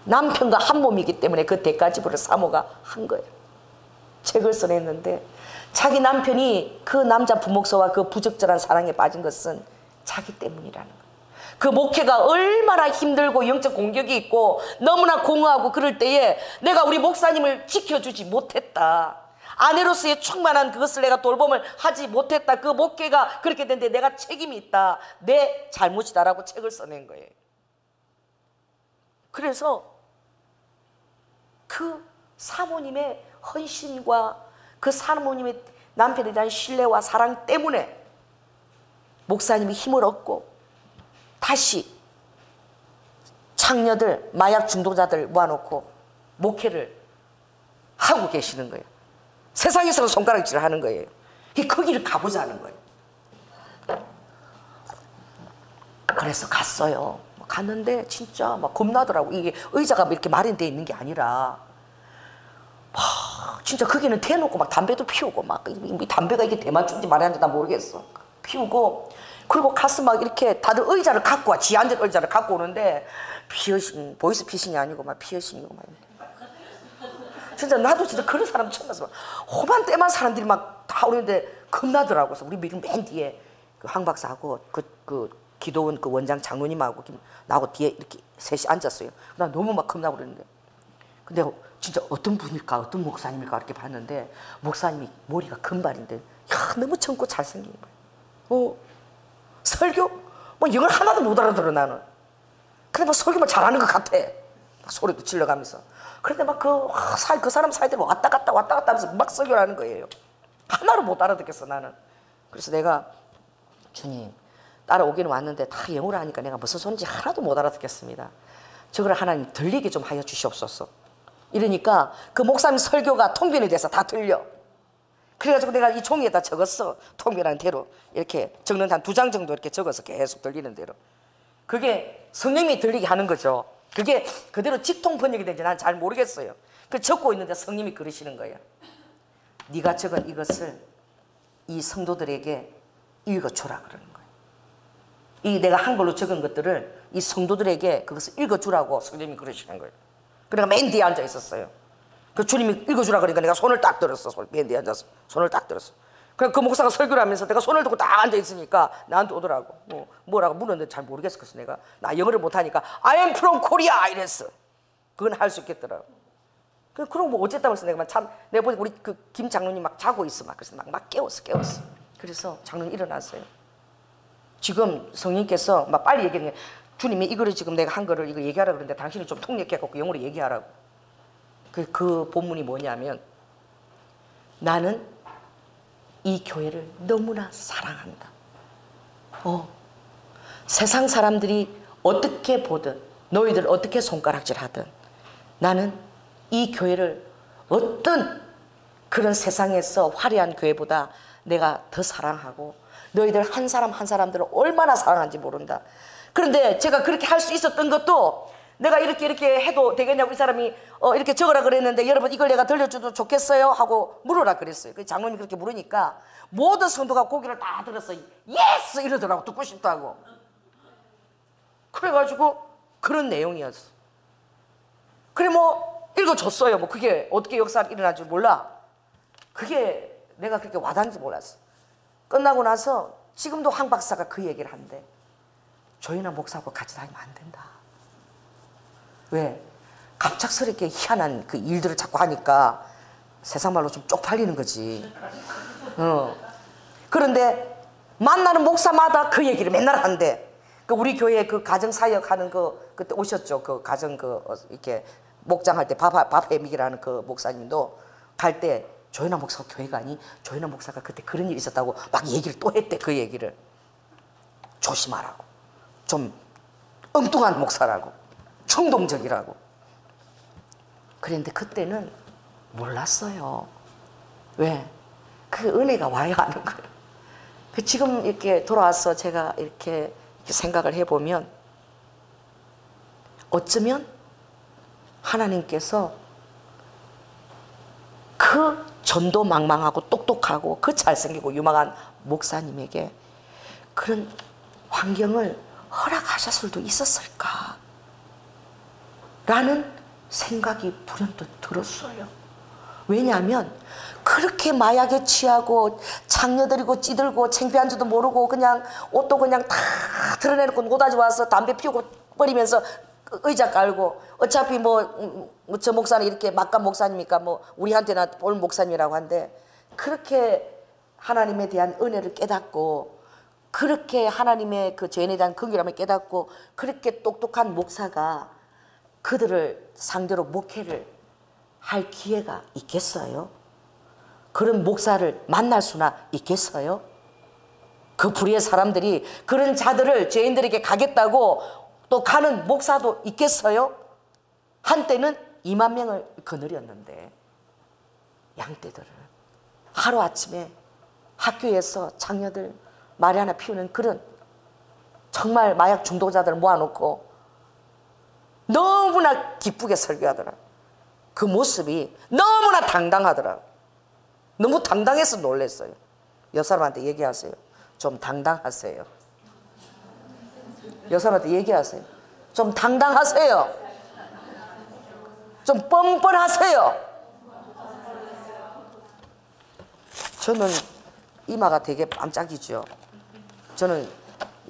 남편과 한 몸이기 때문에 그 대가집으로 사모가 한 거예요. 책을 써냈는데 자기 남편이 그 남자 부목사와 그 부적절한 사랑에 빠진 것은 자기 때문이라는 거예요. 그 목회가 얼마나 힘들고 영적 공격이 있고 너무나 공허하고 그럴 때에 내가 우리 목사님을 지켜주지 못했다. 아내로서의 충만한 그것을 내가 돌봄을 하지 못했다. 그 목회가 그렇게 됐는데 내가 책임이 있다. 내 잘못이다라고 책을 써낸 거예요. 그래서 그 사모님의 헌신과 그 사모님의 남편에 대한 신뢰와 사랑 때문에 목사님이 힘을 얻고 다시 창녀들, 마약 중독자들 모아놓고 목회를 하고 계시는 거예요. 세상에서는 손가락질을 하는 거예요. 거기를 가보자는 거예요. 그래서 갔어요. 갔는데 진짜 막 겁나더라고. 이게 의자가 이렇게 마련되어 있는 게 아니라 진짜 거기는 대놓고 막 담배도 피우고 막 이 담배가 이게 대만중인지 말하는지 나 모르겠어. 피우고 그리고 가서 막 이렇게 다들 의자를 갖고 와. 지 앉은 의자를 갖고 오는데 피어싱, 보이스 피싱이 아니고 막 피어싱이고 막. 진짜 나도 진짜 그런 사람 처음 봤어. 호반 때만 사람들이 막 다 오는데 겁나더라고. 그래서 우리 맨 뒤에 그 황 박사하고 그 기도원 그 원장 장로님하고 나하고 뒤에 이렇게 셋이 앉았어요. 나 너무 막 겁나고 그랬는데, 근데 진짜 어떤 분일까, 어떤 목사님일까 이렇게 봤는데, 목사님이 머리가 금발인데, 야, 너무 젊고 잘생긴 거예요. 설교? 뭐 영어를 하나도 못 알아들어 나는. 근데 막 설교만 잘하는 것 같아. 막 소리도 질러가면서. 그런데 막 그 사람 사이대로 왔다 갔다 하면서 막 설교를 하는 거예요. 하나를 못 알아듣겠어 나는. 그래서 내가, 주님, 따라오기는 왔는데 다 영어로 하니까 내가 무슨 소리인지 하나도 못 알아듣겠습니다. 저걸 하나님 들리게 좀 하여 주시옵소서. 이러니까 그 목사님 설교가 통변이 돼서 다 들려. 그래가지고 내가 이 종이에다 적었어. 통변하는 대로 이렇게 적는 한 2장 정도 이렇게 적어서 계속 들리는 대로. 그게 성령님이 들리게 하는 거죠. 그게 그대로 직통 번역이 된지 난 잘 모르겠어요. 그 적고 있는데 성령님이 그러시는 거예요. 네가 적은 이것을 이 성도들에게 읽어주라 그러는 거예요. 이 내가 한글로 적은 것들을 이 성도들에게 그것을 읽어주라고 성령님이 그러시는 거예요. 그러니까 맨 뒤에 앉아 있었어요. 그 주님이 읽어주라 그러니까 내가 손을 딱 들었어. 맨 뒤에 앉아서 손을 딱 들었어. 그래서 그 목사가 설교를 하면서 내가 손을 들고 딱 앉아 있으니까 나한테 오더라고. 뭐라고 물었는데 잘 모르겠어. 그래서 내가 나 영어를 못하니까 I am from Korea 이랬어. 그건 할 수 있겠더라고. 그럼 뭐 어쨌다고 해서 내가 참, 내가 보니까 우리 그 김 장로님 막 자고 있어. 그래서 막 깨웠어. 그래서 장로님 일어났어요. 지금 성령님께서 막 빨리 얘기해. 주님이 이거를 지금 내가 한 거를 이거 얘기하라 그러는데 당신이 좀 통역해갖고 영어로 얘기하라고. 그 본문이 뭐냐면, 나는 이 교회를 너무나 사랑한다. 세상 사람들이 어떻게 보든 너희들 어떻게 손가락질하든 나는 이 교회를 어떤 그런 세상에서 화려한 교회보다 내가 더 사랑하고 너희들 한 사람 한 사람들을 얼마나 사랑하는지 모른다. 그런데 제가 그렇게 할 수 있었던 것도 내가 이렇게 해도 되겠냐고 이 사람이 이렇게 적으라 그랬는데 여러분 이걸 내가 들려줘도 좋겠어요? 하고 물으라 그랬어요. 그 장로님이 그렇게 물으니까 모든 성도가 고개를 다 들었어. 예스! 이러더라고. 듣고 싶다고. 그래가지고 그런 내용이었어. 그래 뭐 읽어줬어요. 뭐 그게 어떻게 역사가 일어날 줄 몰라. 그게 내가 그렇게 와닿는지 몰랐어. 끝나고 나서 지금도 황 박사가 그 얘기를 한대. 조연아 목사하고 같이 다니면 안 된다. 왜? 갑작스럽게 희한한 그 일들을 자꾸 하니까 세상 말로 좀 쪽팔리는 거지. 그런데 만나는 목사마다 그 얘기를 맨날 한대. 그 우리 교회 그 가정 사역 하는 그때 오셨죠. 그 가정 이렇게 목장할 때 밥 해미기라는 그 목사님도 갈 때 조연아 목사가 교회 가니? 조연아 목사가 그때 그런 일이 있었다고 막 얘기를 또 했대. 그 얘기를 조심하라고. 좀 엉뚱한 목사라고.衝動적이라고. 그런데 그때는 몰랐어요. 왜? 그 은혜가 와야 하는 거예요. 지금 이렇게 돌아와서 제가 이렇게 생각을 해보면 어쩌면 하나님께서 그 전도망망하고 똑똑하고 그 잘생기고 유망한 목사님에게 그런 환경을 허락하실 수도 있었을까? 라는 생각이 불현듯 들었어요. 왜냐하면 그렇게 마약에 취하고 장녀들이고 찌들고 창피한 줄도 모르고 그냥 옷도 그냥 다 드러내놓고 노다지 와서 담배 피우고 버리면서 의자 깔고 어차피 저 목사는 이렇게 막간 목사님이니까 뭐 우리한테나 볼 목사님이라고 한데 그렇게 하나님에 대한 은혜를 깨닫고 그렇게 하나님의 그 죄인에 대한 긍휼함을 깨닫고 그렇게 똑똑한 목사가 그들을 상대로 목회를 할 기회가 있겠어요? 그런 목사를 만날 수나 있겠어요? 그 불의의 사람들이 그런 자들을 죄인들에게 가겠다고 또 가는 목사도 있겠어요? 한때는 2만 명을 거느렸는데 양떼들을 하루아침에 학교에서 장녀들 마리아나 피우는 그런 정말 마약 중독자들을 모아놓고 너무나 기쁘게 설교하더라. 그 모습이 너무나 당당하더라. 너무 당당해서 놀랐어요. 옆 사람한테 얘기하세요. 좀 당당하세요. 옆 사람한테 얘기하세요. 좀 당당하세요. 좀 뻔뻔하세요. 저는 이마가 되게 반짝이죠. 저는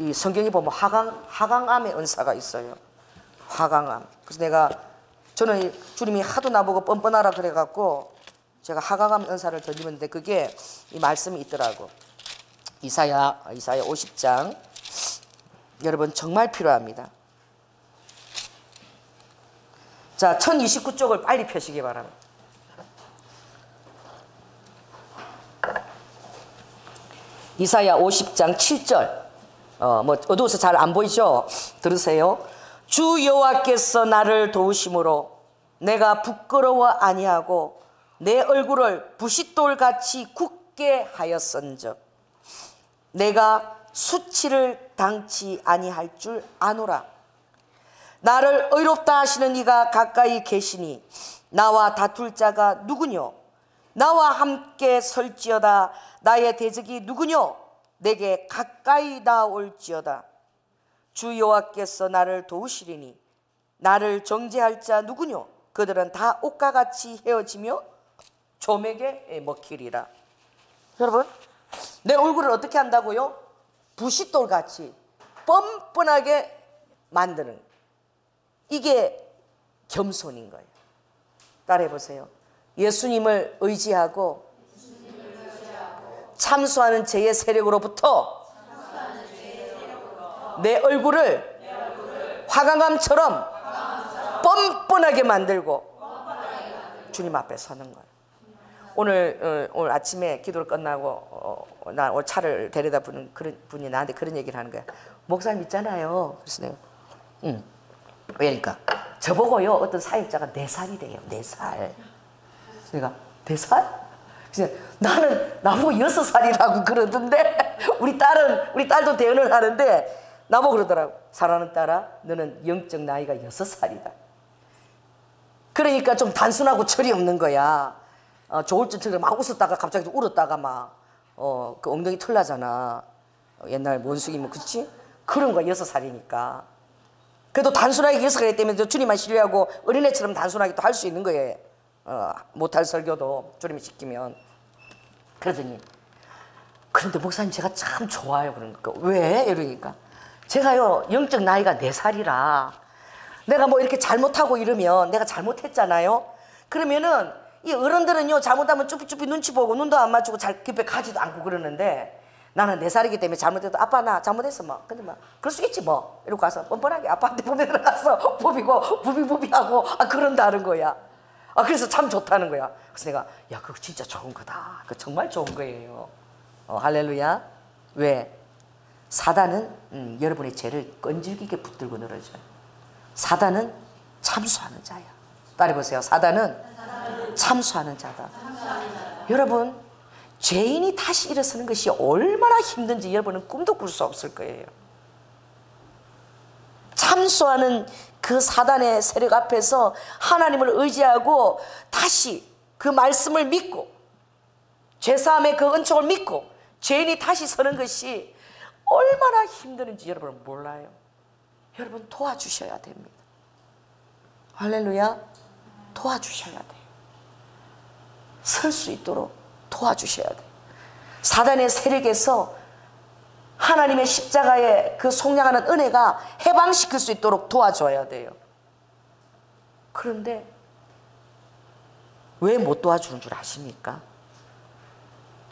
이 성경에 보면 하강암의 은사가 있어요. 하강암. 그래서 저는 주님이 하도 나보고 뻔뻔하라 그래갖고 제가 하강암 은사를 던지는데 그게 이 말씀이 있더라고. 이사야 50장. 여러분 정말 필요합니다. 자, 1029쪽을 빨리 펴시기 바랍니다. 이사야 50장 7절. 뭐 어두워서 잘 안 보이죠? 들으세요. 주 여호와께서 나를 도우심으로 내가 부끄러워 아니하고 내 얼굴을 부싯돌같이 굳게 하였은즉 내가 수치를 당치 아니할 줄 아노라. 나를 의롭다 하시는 이가 가까이 계시니 나와 다툴 자가 누구뇨? 나와 함께 설지어다. 나의 대적이 누구뇨? 내게 가까이 나올지어다. 주 여호와께서 나를 도우시리니 나를 정죄할 자 누구뇨? 그들은 다 옷과 같이 헤어지며 조맥에 먹히리라. 여러분, 내 얼굴을 어떻게 한다고요? 부싯돌같이 뻔뻔하게 만드는, 이게 겸손인 거예요. 따라해보세요. 예수님을 의지하고 참수하는 죄의 세력으로부터 내 얼굴을 화강암처럼 뻔뻔하게 만들고 주님 앞에 서는 거예요. 오늘 아침에 기도를 끝나고 나 오늘 차를 데려다 부는 그런 분이 나한테 그런 얘기를 하는 거야. 목사님 있잖아요. 그래서 내가 왜니까 저보고요 어떤 사역자가 4살이래요. 4살. 그래서 내가 4살? 그래서 나는 나보고 6살이라고 그러던데 우리 딸도 대언을 하는데 나보고 그러더라고. 사랑하는 딸아, 너는 영적 나이가 6살이다. 그러니까 좀 단순하고 철이 없는 거야. 좋을 줄 막 웃었다가 갑자기 울었다가 막 그 엉덩이 털나잖아. 옛날 원숭이면 그렇지? 그런 거야 6살이니까. 그래도 단순하게 6살이기 때문에 주님만 신뢰하고 어린애처럼 단순하게 또 할 수 있는 거예요. 못할 설교도 주님이 시키면. 그러더니 그런데 목사님 제가 참 좋아요. 그러니까 왜? 이러니까 제가요 영적 나이가 4살이라 내가 뭐 이렇게 잘못하고 이러면 내가 잘못했잖아요. 그러면은 이 어른들은요 잘못하면 쭈삐쭈삐 눈치 보고 눈도 안 맞추고 잘 옆에 가지도 않고 그러는데 나는 4살이기 때문에 잘못해도 아빠 나 잘못했어 뭐. 근데 막 그럴 수 있지 뭐. 이러고 가서 뻔뻔하게 아빠한테 보배 들어가서 보비고 부비부비하고 그런다는 거야. 그래서 참 좋다는 거야. 그래서 내가 야 그거 진짜 좋은 거다. 그거 정말 좋은 거예요. 할렐루야. 왜? 사단은 여러분의 죄를 끈질기게 붙들고 늘어져요. 사단은 참수하는 자야. 따라해보세요. 사단은 참수하는 자다. 여러분 죄인이 다시 일어서는 것이 얼마나 힘든지 여러분은 꿈도 꿀 수 없을 거예요. 참수하는 그 사단의 세력 앞에서 하나님을 의지하고 다시 그 말씀을 믿고 죄사함의 그 은총을 믿고 죄인이 다시 서는 것이 얼마나 힘드는지 여러분은 몰라요. 여러분 도와주셔야 됩니다. 할렐루야. 도와주셔야 돼요. 설 수 있도록 도와주셔야 돼요. 사단의 세력에서 하나님의 십자가의 그 속량하는 은혜가 해방시킬 수 있도록 도와줘야 돼요. 그런데 왜 못 도와주는 줄 아십니까?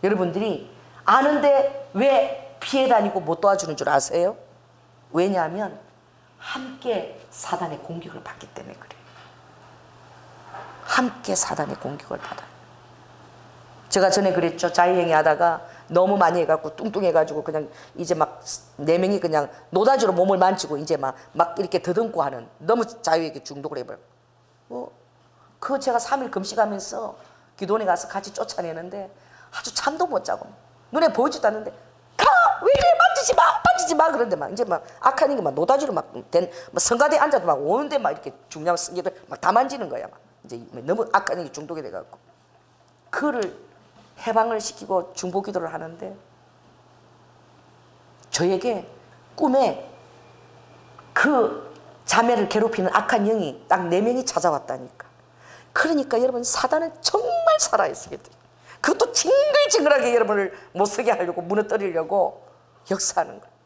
여러분들이 아는데 왜 피해 다니고 못 도와주는 줄 아세요? 왜냐하면 함께 사단의 공격을 받기 때문에 그래요. 함께 사단의 공격을 받아요. 제가 전에 그랬죠. 자유행위 하다가 너무 많이 해갖고 뚱뚱해가지고 그냥 이제 막 4명이 그냥 노다지로 몸을 만지고 이제 막 이렇게 더듬고 하는 너무 자유에게 중독을 해버려. 그거 제가 3일 금식하면서 기도원에 가서 같이 쫓아내는데 아주 잠도 못 자고 눈에 보이지도 않는데 가! 왜 이래! 만지지 마! 그런데 막 이제 막 악한 게 막 노다지로 막 성가대에 앉아도 막 오는데 막 이렇게 중량 쓰기들 막 다 만지는 거야. 막 이제 너무 악한 게 중독이 돼갖고 그를 해방을 시키고 중보 기도를 하는데 저에게 꿈에 그 자매를 괴롭히는 악한 영이 딱 4명이 찾아왔다니까. 그러니까 여러분 사단은 정말 살아있으겠다. 그것도 징글징글하게 여러분을 못쓰게 하려고 무너뜨리려고 역사하는 거예요.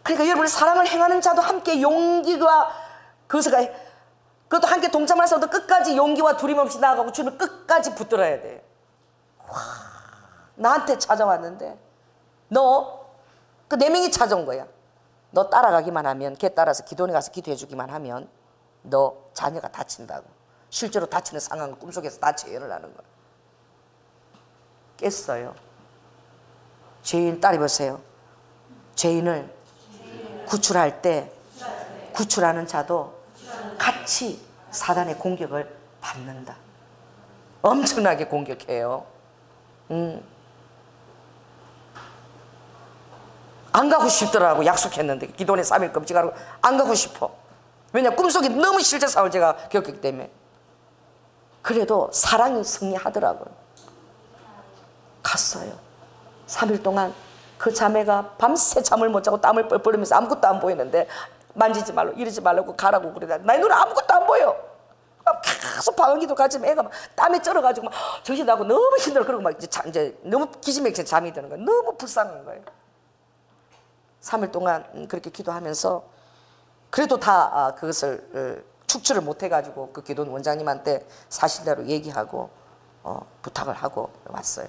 그러니까 여러분, 사랑을 행하는 자도 함께 용기와 그것도 함께 동참할 사람도 끝까지 용기와 두려움 없이 나아가고 주님을 끝까지 붙들어야 돼. 와, 나한테 찾아왔는데 너 그 4명이 찾아온 거야. 너 따라가기만 하면, 걔 따라서 기도원에 가서 기도해 주기만 하면 너 자녀가 다친다고. 실제로 다치는 상황을 꿈속에서 다 재현을 하는 거야. 깼어요. 죄인 따라 보세요. 죄인을 구출할 때 구출하는 자도 같이 사단의 공격을 받는다. 엄청나게 공격해요. 안 가고 싶더라고. 약속했는데 기도원에 3일 금식하라고. 안 가고 싶어. 왜냐, 꿈속에 너무 실제 사을 제가 겪었기 때문에. 그래도 사랑이 승리하더라고요. 갔어요. 3일 동안 그 자매가 밤새 잠을 못 자고 땀을 뻘뻘 흘리면서 아무것도 안 보이는데 만지지 말고 이러지 말라고 가라고 그러다 나의 눈에 아무것도 안 보여. 계속 방언기도 같이 애가 막 땀에 쩔어가지고 막 정신 나고 너무 힘들어. 그러고 막 이제 너무 기진맥진 잠이 드는 거예요. 너무 불쌍한 거예요. 3일 동안 그렇게 기도하면서 그래도 다 그것을 축출을 못 해가지고 그 기도원 원장님한테 사실대로 얘기하고 부탁을 하고 왔어요.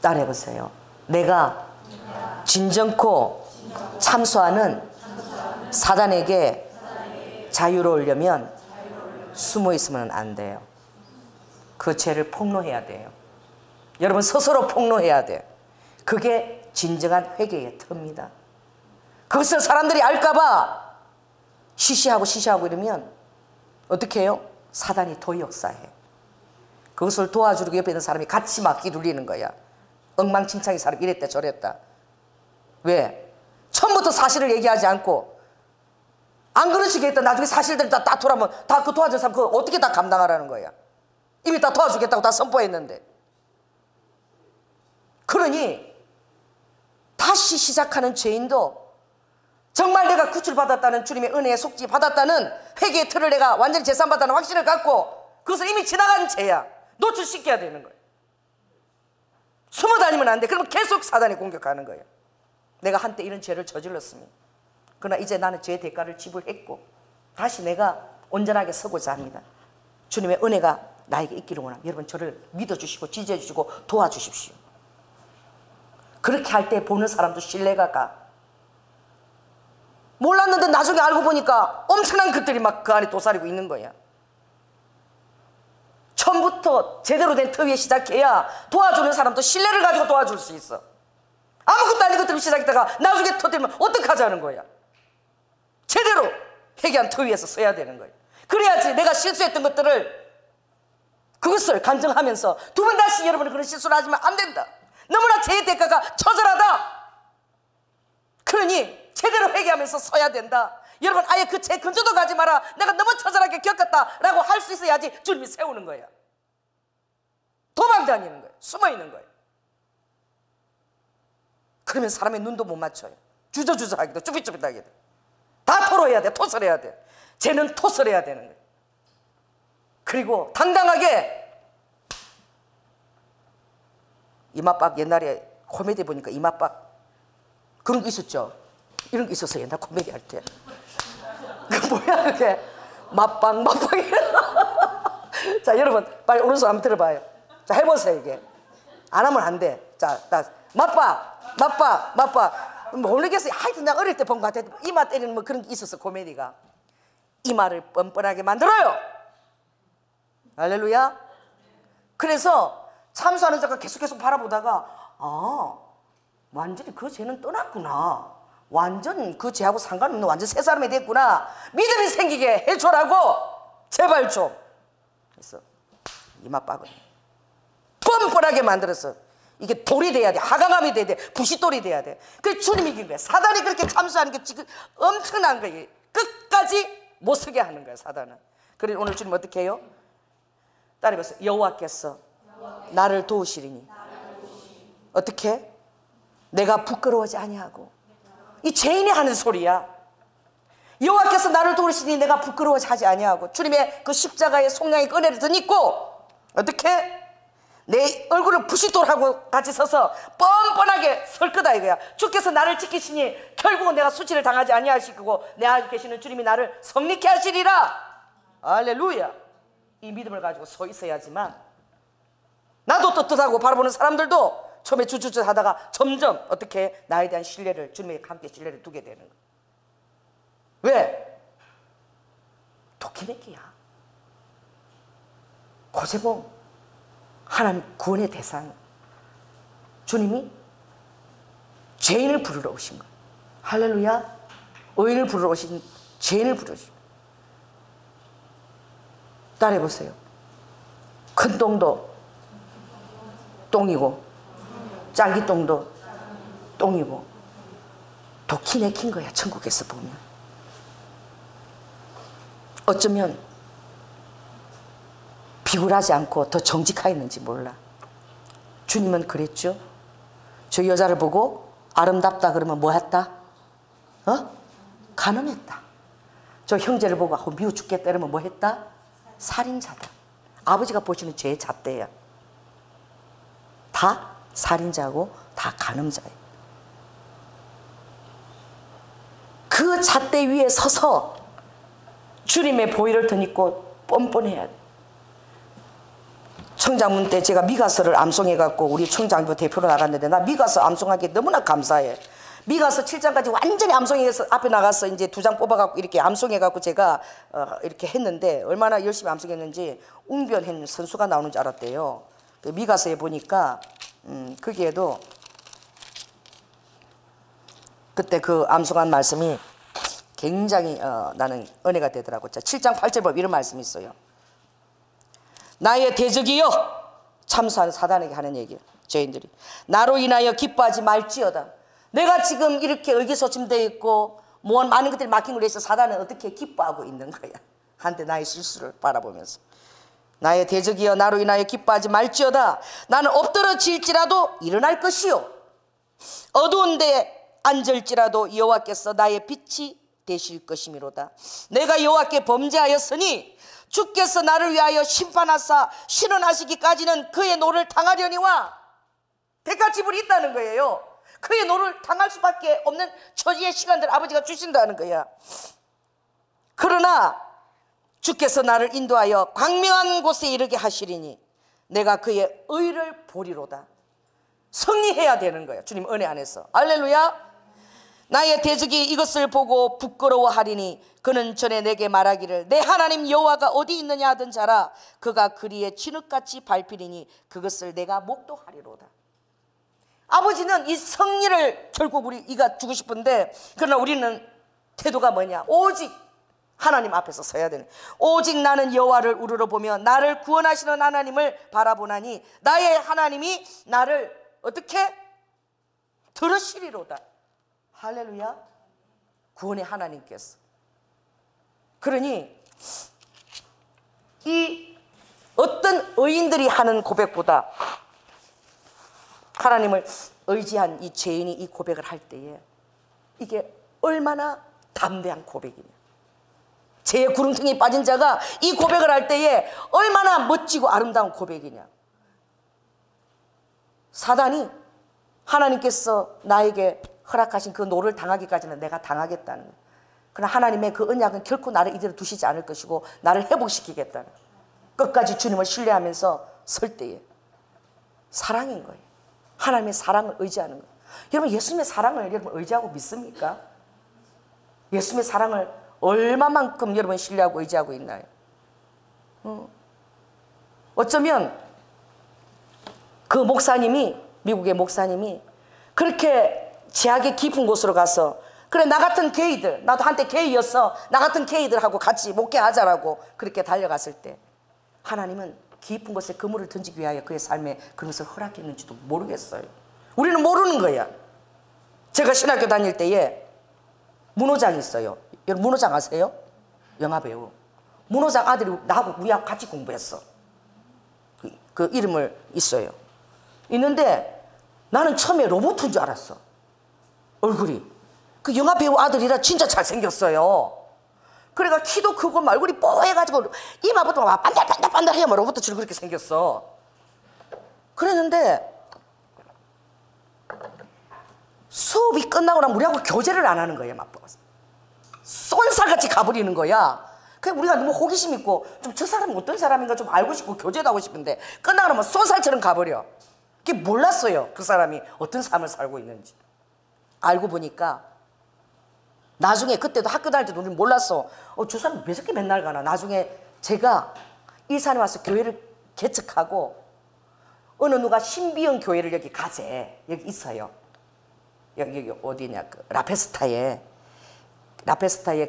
따라해보세요. 내가 진정코 참소하는 사단에게 자유로우려면 숨어 있으면 안 돼요. 그 죄를 폭로해야 돼요. 여러분, 스스로 폭로해야 돼요. 그게 진정한 회개의 터입니다. 그것을 사람들이 알까봐 시시하고 이러면 어떻게 해요? 사단이 도역사해. 그것을 도와주려고 옆에 있는 사람이 같이 막 휘둘리는 거야. 엉망진창이 사람 이랬다 저랬다. 왜? 처음부터 사실을 얘기하지 않고 안 그러시겠다. 나중에 사실들 다 다투라면 다 그 도와준 사람 그거 어떻게 다 감당하라는 거야. 이미 다 도와주겠다고 다 선포했는데. 그러니 다시 시작하는 죄인도 정말 내가 구출받았다는 주님의 은혜에 속지 받았다는 회개의 틀을 내가 완전히 재산받았다는 확신을 갖고 그것을 이미 지나간 죄야. 노출시켜야 되는 거예요. 숨어 다니면 안 돼. 그러면 계속 사단이 공격하는 거예요. 내가 한때 이런 죄를 저질렀습니다. 그러나 이제 나는 죄의 대가를 지불했고 다시 내가 온전하게 서고자 합니다. 주님의 은혜가 나에게 있기를 원합니다. 여러분, 저를 믿어주시고 지지해주시고 도와주십시오. 그렇게 할 때 보는 사람도 신뢰가 가. 몰랐는데 나중에 알고 보니까 엄청난 것들이 막 그 안에 도사리고 있는 거야. 처음부터 제대로 된 터 위에 시작해야 도와주는 사람도 신뢰를 가지고 도와줄 수 있어. 아무것도 아닌 것들을 시작했다가 나중에 터뜨리면 어떡하자는 거야. 제대로 회개한 터 위에서 서야 되는 거예요. 그래야지 내가 실수했던 것들을 그것을 간증하면서 두 번 다시 여러분은 그런 실수를 하시면 안 된다. 너무나 죄의 대가가 처절하다. 그러니 제대로 회개하면서 서야 된다. 여러분, 아예 그 죄 근처도 가지 마라. 내가 너무 처절하게 겪었다라고 할 수 있어야지 주님이 세우는 거야. 도망 다니는 거예요. 숨어 있는 거예요. 그러면 사람의 눈도 못 맞춰요. 주저주저하기도 쭈삣쭈삣하기도. 다 토로해야 돼. 토설해야 돼. 죄는 토설해야 되는 거예요. 그리고 당당하게 이마박, 옛날에 코미디 보니까 이마박 그런 거 있었죠. 이런 거 있었어요. 옛날 코미디 할 때. 그 뭐야 그게. 맛방 자, 여러분 빨리 오른손 한번 들어봐요. 자, 해보세요. 이게 안 하면 안 돼. 자, 맛박 모르겠어요. 하여튼 내가 어릴 때 본 것 같아. 이마 때리는 뭐 그런 게 있었어. 코미디가. 이마를 뻔뻔하게 만들어요. 할렐루야. 그래서 참수하는 자가 계속 바라보다가 완전히 그 죄는 떠났구나. 완전 그 죄하고 상관없는 완전 새 사람이 됐구나. 믿음이 생기게 해줘라고 제발 좀. 그래서 이마박을 뻔뻔하게 만들었어. 이게 돌이 돼야 돼. 하강함이 돼야 돼. 부싯돌이 돼야 돼. 그래서 주님이 이긴 거야. 사단이 그렇게 참수하는 게 지금 엄청난 거예요. 끝까지 못 서게 하는 거야, 사단은. 그래서 오늘 주님 어떻게 해요? 따라해보세요. 여호와께서 나를 도우시리니 어떻게? 내가 부끄러워하지 아니하고. 이 죄인이 하는 소리야. 여호와께서 나를 도우시니 내가 부끄러워하지 아니하고. 주님의 그 십자가의 속량의 은혜를 덧입고 어떻게? 내 얼굴을 부싯돌하고 같이 서서 뻔뻔하게 설 거다 이거야. 주께서 나를 지키시니 결국은 내가 수치를 당하지 아니하시고 내 안에 계시는 주님이 나를 성립케 하시리라. 할렐루야. 이 믿음을 가지고 서 있어야지만 나도 떳떳하고 바라보는 사람들도 처음에 주저주 하다가 점점 어떻게 나에 대한 신뢰를, 주님에 함께 신뢰를 두게 되는 거야. 왜? 도끼내기야. 고재봉 하나님 구원의 대상, 주님이 죄인을 부르러 오신 거예요. 할렐루야. 의인을 부르러 오신 죄인을 부르러 오신 거예요. 따라해보세요. 큰 똥도 똥이고 짤기 똥도 똥이고 도끼 내킨 거야. 천국에서 보면 어쩌면 비굴하지 않고 더 정직하였는지 몰라. 주님은 그랬죠. 저 여자를 보고 아름답다 그러면 뭐 했다? 가늠했다. 저 형제를 보고 미워 죽겠다 그러면 뭐 했다? 살인자다. 아버지가 보시는 죄의 잣대야. 다 살인자고 다 간음자예요. 그 잣대 위에 서서 주님의 보혈을 덧입고 뻔뻔해야 돼. 청장문 때 제가 미가서를 암송해갖고 우리 청장부 대표로 나갔는데 나 미가서 암송하기 너무나 감사해. 미가서 7장까지 완전히 암송해서 앞에 나가서 이제 2장 뽑아갖고 이렇게 암송해갖고 제가 이렇게 했는데 얼마나 열심히 암송했는지 웅변한 선수가 나오는 줄 알았대요. 그 미가서에 보니까 거기에도 그때 그 암송한 말씀이 굉장히 나는 은혜가 되더라고. 자, 7장 8절 보면 이런 말씀이 있어요. 나의 대적이여, 참수하는 사단에게 하는 얘기예요. 죄인들이 나로 인하여 기뻐하지 말지어다. 내가 지금 이렇게 의기소침되어 있고 뭐 많은 것들이 막힌 걸로 해서 사단은 어떻게 기뻐하고 있는 거야. 한때 나의 실수를 바라보면서 나의 대적이여 나로 인하여 기뻐하지 말지어다. 나는 엎드러질지라도 일어날 것이요 어두운 데에 앉을지라도 여호와께서 나의 빛이 되실 것이미로다. 내가 여호와께 범죄하였으니 주께서 나를 위하여 심판하사 신원하시기까지는 그의 노를 당하려니와. 대가지불이 있다는 거예요. 그의 노를 당할 수밖에 없는 처지의 시간들 아버지가 주신다는 거야. 그러나 주께서 나를 인도하여 광명한 곳에 이르게 하시리니 내가 그의 의를 보리로다. 승리해야 되는 거야. 주님 은혜 안에서. 할렐루야. 나의 대적이 이것을 보고 부끄러워하리니 그는 전에 내게 말하기를 내 하나님 여호와가 어디 있느냐 하던 자라. 그가 그리에 진흙같이 밟히리니 그것을 내가 목도하리로다. 아버지는 이 승리를 결국 이가 주고 싶은데 그러나 우리는 태도가 뭐냐? 오직 하나님 앞에서 서야 되는. 오직 나는 여호와를 우러러보며 나를 구원하시는 하나님을 바라보나니 나의 하나님이 나를 어떻게 들으시리로다. 할렐루야. 구원의 하나님께서. 그러니 이 어떤 의인들이 하는 고백보다 하나님을 의지한 이 죄인이 이 고백을 할 때에 이게 얼마나 담대한 고백이냐. 죄의 구렁텅이에 빠진 자가 이 고백을 할 때에 얼마나 멋지고 아름다운 고백이냐. 사단이 하나님께서 나에게 허락하신 그 노를 당하기까지는 내가 당하겠다는 거예요. 그러나 하나님의 그 언약은 결코 나를 이대로 두시지 않을 것이고 나를 회복시키겠다는 거예요. 끝까지 주님을 신뢰하면서 설 때에 사랑인 거예요. 하나님의 사랑을 의지하는 거예요. 여러분 예수님의 사랑을 여러분 의지하고 믿습니까? 예수님의 사랑을 얼마만큼 여러분 신뢰하고 의지하고 있나요? 어쩌면 그 목사님이, 미국의 목사님이 그렇게 제약의 깊은 곳으로 가서 그래 나 같은 게이들, 나도 한때 게이였어, 나 같은 게이들하고 같이 목회하자라고 그렇게 달려갔을 때 하나님은 깊은 곳에 그물을 던지기 위하여 그의 삶에 그것을 허락했는지도 모르겠어요. 우리는 모르는 거야. 제가 신학교 다닐 때에 문호장이 있어요. 여러분 문호장 아세요? 영화배우. 문호장 아들이 나하고 우리하고 같이 공부했어. 그 이름을 있어요. 있는데 나는 처음에 로봇인 줄 알았어. 얼굴이. 그 영화배우 아들이라 진짜 잘생겼어요. 그래가 키도 크고 얼굴이 뽀해가지고 이마부터 막 반달반달반달 해야 로봇도 그렇게 생겼어. 그랬는데 수업이 끝나고 나면 우리하고 교제를 안 하는 거예요. 쏜살같이 가버리는 거야. 그냥 우리가 너무 호기심 있고 좀 저 사람은 어떤 사람인가 좀 알고 싶고 교제도 하고 싶은데 끝나고 나면 쏜살처럼 가버려. 그게 몰랐어요. 그 사람이 어떤 삶을 살고 있는지. 알고 보니까 나중에 그때도 학교 다닐 때도 우리는 몰랐어. 저 사람 왜 저렇게 맨날 가나. 나중에 제가 일산에 와서 교회를 개척하고 어느 누가 신비형 교회를 여기 가재. 여기 있어요. 여기 어디냐, 그 라페스타에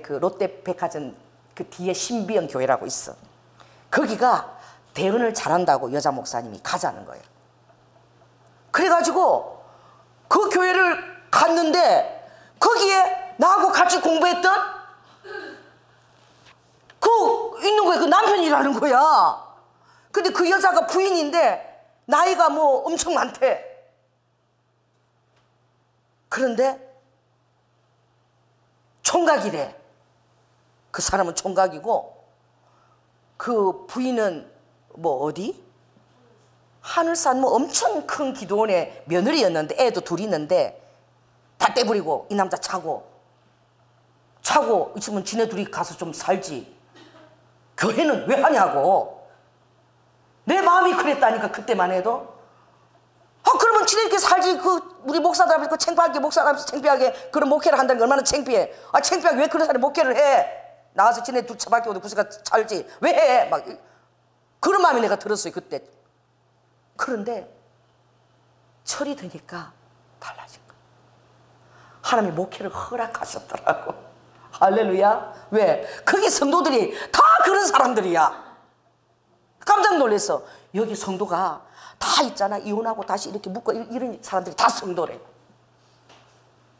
그 롯데백화점 그 뒤에 신비형 교회라고 있어. 거기가 대언을 잘한다고 여자 목사님이 가자는 거예요. 그래가지고 그 교회를 갔는데 거기에 나하고 같이 공부했던 그 있는 거야. 그 남편이라는 거야. 근데 그 여자가 부인인데 나이가 뭐 엄청 많대. 그런데 총각이래. 그 사람은 총각이고 그 부인은 뭐 어디? 하늘산 뭐 엄청 큰 기도원의 며느리였는데 애도 둘 있는데 다 떼버리고 이 남자 차고 있으면 지네 둘이 가서 좀 살지. 교회는 왜 하냐고. 내 마음이 그랬다니까 그때만 해도. 그러면 지네끼리 살지. 우리 목사들 앞에서 창피하게 목사들 앞에서 창피하게 그런 목회를 한다는 게 얼마나 창피해. 창피하게 왜 그런 사람이 목회를 해. 나와서 지네 둘 차밖에 어디 구석가 살지 왜 해. 막 그런 마음이 내가 들었어요 그때. 그런데 철이 드니까 달라진 거야. 하나님이 목회를 허락하셨더라고. 할렐루야. 왜? 거기 성도들이 다 그런 사람들이야. 깜짝 놀랐어. 여기 성도가 다 있잖아. 이혼하고 다시 이렇게 묶어 이런 사람들이 다 성도래.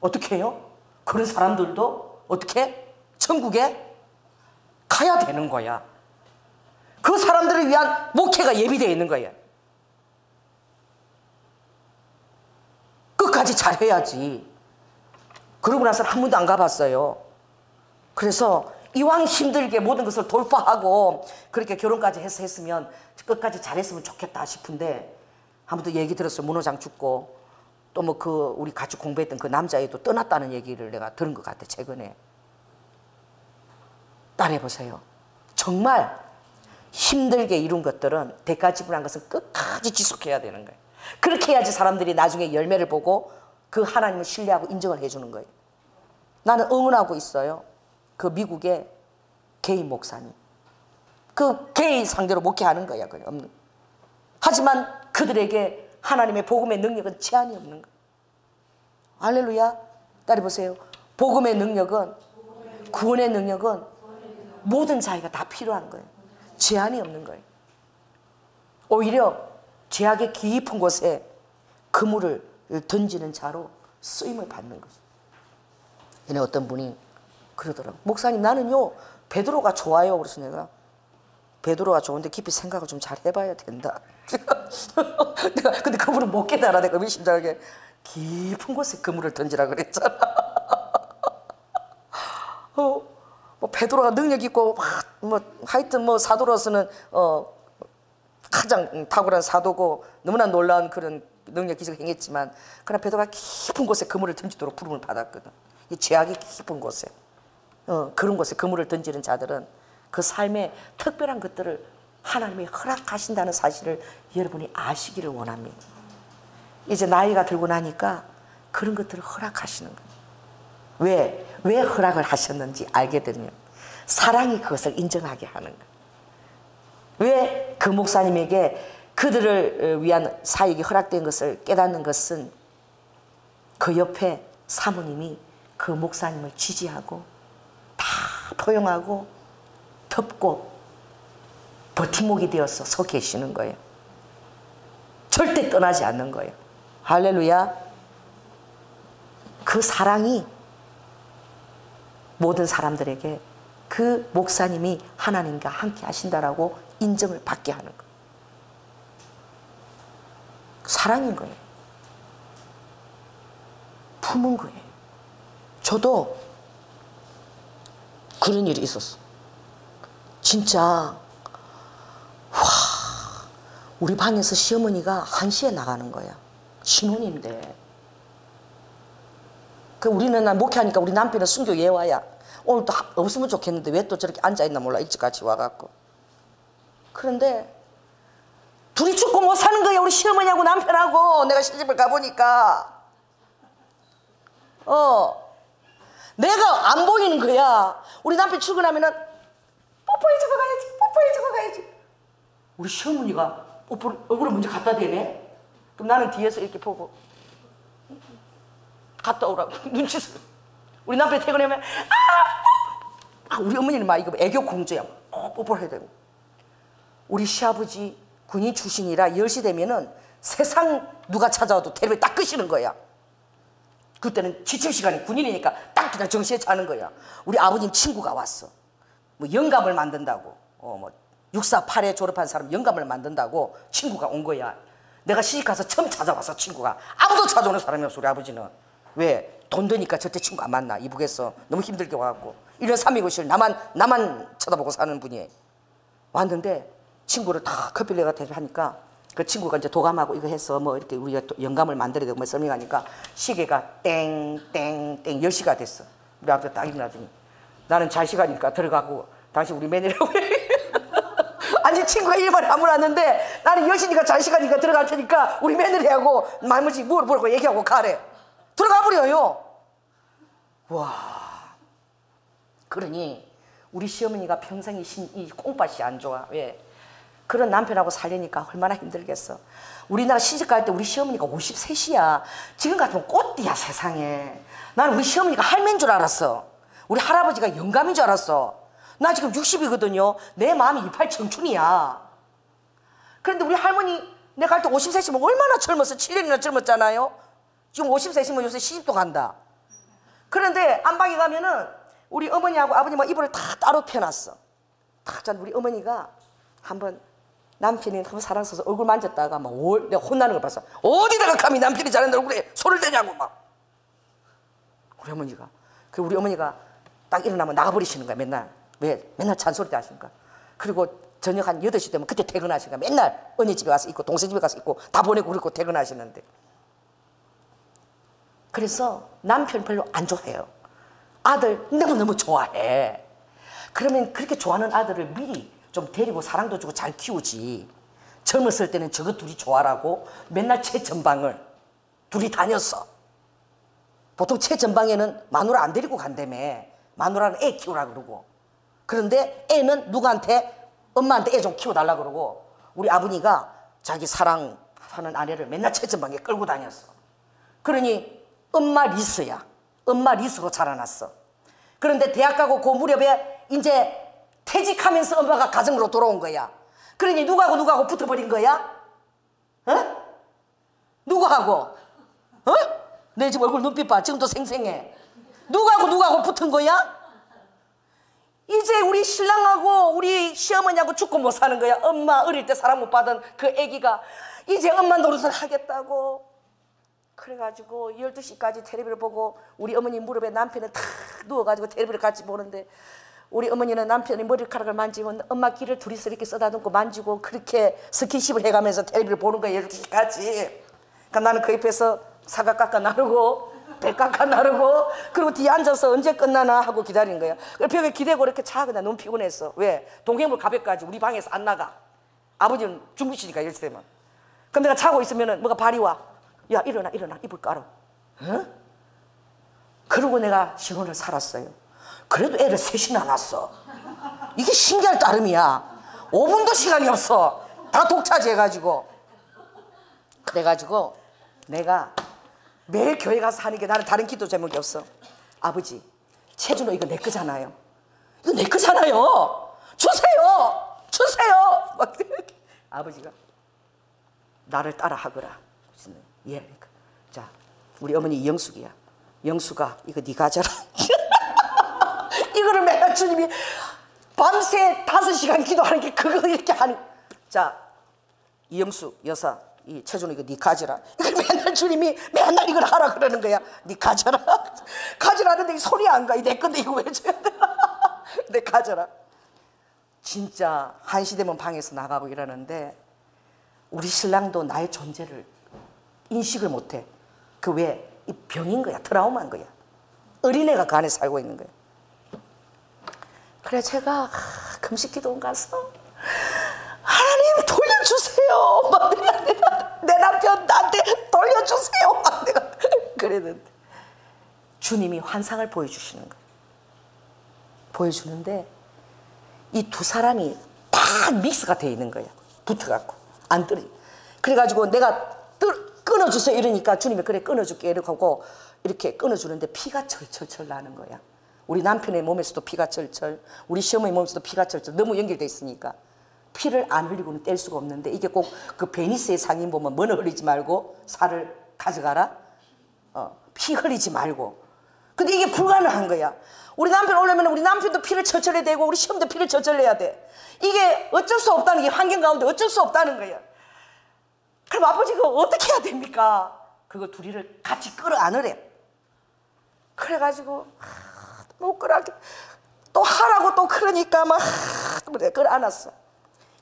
어떻게 해요? 그런 사람들도 어떻게? 천국에 가야 되는 거야. 그 사람들을 위한 목회가 예비되어 있는 거야. 끝까지 잘해야지. 그러고 나서는 한 번도 안 가봤어요. 그래서 이왕 힘들게 모든 것을 돌파하고 그렇게 결혼까지 해서 했으면 끝까지 잘했으면 좋겠다 싶은데 한 번도 얘기 들었어요. 문호장 죽고 또 뭐 우리 같이 공부했던 그 남자애도 떠났다는 얘기를 내가 들은 것 같아 최근에. 따라해보세요. 정말 힘들게 이룬 것들은 대가 지불한 것은 끝까지 지속해야 되는 거예요. 그렇게 해야지 사람들이 나중에 열매를 보고 그 하나님을 신뢰하고 인정을 해주는 거예요. 나는 응원하고 있어요. 그 미국의 게이 목사님. 그 게이 상대로 목회하는 거야. 그냥. 하지만 그들에게 하나님의 복음의 능력은 제한이 없는 거예요. 할렐루야. 따라해보세요. 복음의 능력은, 구원의 능력은 모든 자에게 다 필요한 거예요. 제한이 없는 거예요. 오히려 죄악의 깊은 곳에 그물을 던지는 자로 쓰임을 받는 거죠. 근데 어떤 분이 그러더라고. 목사님 나는요 베드로가 좋아요. 그래서 내가 베드로가 좋은데 깊이 생각을 좀 잘 해봐야 된다. 내가 근데 그분은 못 깨달아. 내가 의심장하게 깊은 곳에 그물을 던지라 그랬잖아. 뭐 베드로가 능력 있고 뭐 하여튼 뭐 사도로서는 가장 탁월한 사도고 너무나 놀라운 그런 능력 기적을 행했지만 그러나 베드로가 깊은 곳에 그물을 던지도록 부름을 받았거든. 이 죄악이 깊은 곳에 그런 곳에 그물을 던지는 자들은 그 삶에 특별한 것들을 하나님이 허락하신다는 사실을 여러분이 아시기를 원합니다. 이제 나이가 들고 나니까 그런 것들을 허락하시는 거예요. 왜 허락을 하셨는지 알게 되면 사랑이 그것을 인정하게 하는 거예요. 왜 그 목사님에게 그들을 위한 사역이 허락된 것을 깨닫는 것은 그 옆에 사모님이 그 목사님을 지지하고 다 포용하고 덮고 버팀목이 되어서 서 계시는 거예요. 절대 떠나지 않는 거예요. 할렐루야. 그 사랑이 모든 사람들에게 그 목사님이 하나님과 함께 하신다라고 인정을 받게 하는 거예요. 사랑인 거예요. 품은 거예요. 저도 그런 일이 있었어. 진짜 우리 방에서 시어머니가 1시에 나가는 거야. 신혼인데. 그 우리는 난 목회하니까 우리 남편은 순교 예화야. 오늘도 없으면 좋겠는데 왜 또 저렇게 앉아있나 몰라. 일찍같이 와갖고. 그런데 둘이 죽고 못 사는 거야. 우리 시어머니하고 남편하고. 내가 시집을 가보니까 내가 안 보이는 거야. 우리 남편 출근하면은 뽀뽀해주고 가야지, 뽀뽀해주고 가야지. 우리 시어머니가 얼굴을 먼저 갖다 대네. 그럼 나는 뒤에서 이렇게 보고 갔다 오라고 눈치서. 우리 남편 퇴근하면 우리 어머니는 막 이거 애교 공주야. 뽀뽀를 해야 되고. 우리 시아버지 군인 출신이라 10시 되면은 세상 누가 찾아와도 텔레비전 딱 끄시는 거야. 그때는 취침 시간이 군인이니까 딱 그냥 정시에 자는 거야. 우리 아버님 친구가 왔어. 뭐 영감을 만든다고. 뭐 648에 졸업한 사람 영감을 만든다고 친구가 온 거야. 내가 시집가서 처음 찾아와서 친구가. 아무도 찾아오는 사람이 없어 우리 아버지는. 왜? 돈 드니까 절대 친구 안 만나. 이북에서 너무 힘들게 와갖고 1년 365일 나만 쳐다보고 사는 분이 왔는데, 친구를 다 커피를 내가 대접하니까 그 친구가 이제 도감하고 이거 해서 뭐 이렇게 우리가 또 영감을 만들어야 되고 뭐 설명하니까 시계가 땡땡땡 10시가 됐어. 우리 아버지가 딱 일어나더니 나는 잘 시간이니까 들어가고 당신 우리 매니저라고 아니 친구가 일말에 안 물었는데 나는 10시니까 잘 시간이니까 들어갈 테니까 우리 매니저하고 말무지 뭐라고 얘기하고 가래. 들어가 버려요. 와. 그러니 우리 시어머니가 평생 이 콩팥이 안 좋아. 왜? 그런 남편하고 살려니까 얼마나 힘들겠어. 우리나라 시집갈 때 우리 시어머니가 53이야. 지금 같으면 꽃띠야 세상에. 나는 우리 시어머니가 할매인 줄 알았어. 우리 할아버지가 영감인 줄 알았어. 나 지금 60이거든요. 내 마음이 28 청춘이야. 그런데 우리 할머니 내가 갈 때 53이면 얼마나 젊었어. 7년이나 젊었잖아요. 지금 53이면 요새 시집도 간다. 그런데 안방에 가면은 우리 어머니하고 아버님하고 이불을 다 따로 펴놨어. 딱 우리 어머니가 한번 남편이 한번 사랑스러워서 얼굴 만졌다가 막 내가 혼나는 걸 봤어. 어디다가 감히 남편이 잘하는 얼굴에 손을 대냐고 막. 우리 어머니가. 그리고 우리 어머니가 딱 일어나면 나가버리시는 거야 맨날. 왜? 맨날 잔소리 하시니까. 그리고 저녁 한 8시 되면 그때 퇴근하시니까 맨날 언니 집에 가서 있고 동생 집에 가서 있고 다 보내고 그러고 퇴근하시는데. 그래서 남편 별로 안 좋아해요. 아들 너무너무 좋아해. 그러면 그렇게 좋아하는 아들을 미리 좀 데리고 사랑도 주고 잘 키우지. 젊었을 때는 저거 둘이 좋아라고 맨날 최전방을 둘이 다녔어. 보통 최전방에는 마누라 안 데리고 간다며. 마누라는 애 키우라 그러고. 그런데 애는 누구한테? 엄마한테 애 좀 키워달라 그러고. 우리 아버니가 자기 사랑하는 아내를 맨날 최전방에 끌고 다녔어. 그러니 엄마 리스야. 엄마 리스로 자라났어. 그런데 대학 가고 그 무렵에 이제 퇴직하면서 엄마가 가정으로 돌아온 거야. 그러니 누구하고 붙어버린 거야? 누구하고? 내 지금 얼굴 눈빛 봐. 지금도 생생해. 누구하고 붙은 거야? 이제 우리 신랑하고 우리 시어머니하고 죽고 못 사는 거야. 엄마 어릴 때 사랑 못 받은 그 애기가 이제 엄마 노릇을 하겠다고. 그래가지고 12시까지 텔레비를 보고 우리 어머니 무릎에 남편은 탁 누워가지고 텔레비를 같이 보는데, 우리 어머니는 남편이 머리카락을 만지면 엄마 귀를 둘이서 이렇게 써다듬고 만지고 그렇게 스킨십을 해가면서 텔레비를 보는 거야 12시까지. 그러니까 나는 그 옆에서 사과 깎아 나르고 배 깎아 나르고 그리고 뒤에 앉아서 언제 끝나나 하고 기다리는 거야. 벽에 기대고 이렇게 자거나 너무 피곤했어. 왜? 동해물 가벽까지 우리 방에서 안 나가. 아버지는 주무시니까 10시 되면. 그럼 내가 자고 있으면은 뭐가 발이 와. 야 일어나 이불 깔아. 그러고 내가 신혼을 살았어요. 그래도 애를 셋이나 낳았어. 이게 신기할 따름이야. 5분도 시간이 없어. 다 독차지해가지고. 그래가지고 내가 매일 교회 가서 하는 게, 나는 다른 기도 제목이 없어. 아버지, 최준호 이거 내 거잖아요. 이거 내 거잖아요. 주세요. 막 아버지가 나를 따라 하거라. 예. 자, 우리 어머니 이영숙이야. 영숙아, 이거 네 가져라. 이거를 맨날 주님이 밤새 5시간 기도하는 게 그거 이렇게 하는. 자, 이영숙 여사, 이 최준호 이거 네 가져라. 이걸 맨날 주님이 맨날 이걸 하라 그러는 거야. 네 가져라. 가져라는데 손이 안 가. 내 건데 이거 왜 줘야 돼? 내 가져라. 진짜 1시 되면 방에서 나가고 이러는데 우리 신랑도 나의 존재를 인식을 못해. 그 왜? 이 병인 거야. 트라우마인 거야. 어린애가 그 안에 살고 있는 거야. 그래 제가 금식기도원 가서 하나님 돌려주세요. 막 내 남편 나한테 돌려주세요. 막 내가 그랬는데 주님이 환상을 보여주시는 거예요. 보여주는데 이 두 사람이 다 믹스가 되어 있는 거야. 붙어갖고 안 떨어져. 그래가지고 내가 끊어주세요 이러니까 주님이 그래 끊어줄게 이렇게 하고 이렇게 끊어주는데 피가 철철철 나는 거야. 우리 남편의 몸에서도 피가 철철, 우리 시어머니 몸에서도 피가 철철. 너무 연결돼 있으니까 피를 안 흘리고는 뗄 수가 없는데 이게 꼭 그 베니스의 상인 보면 뭐는 흘리지 말고 살을 가져가라. 피 흘리지 말고. 근데 이게 불가능한 거야. 우리 남편 오려면 우리 남편도 피를 철철 해야 되고 우리 시어머니도 피를 철철 해야 돼. 이게 어쩔 수 없다는 게 환경 가운데 어쩔 수 없다는 거야. 그럼 아버지가 어떻게 해야 됩니까? 그거 둘이를 같이 끌어안으래. 그래가지고 못 끌어안게 또 하라고 또 그러니까 막 그래 끌어안았어.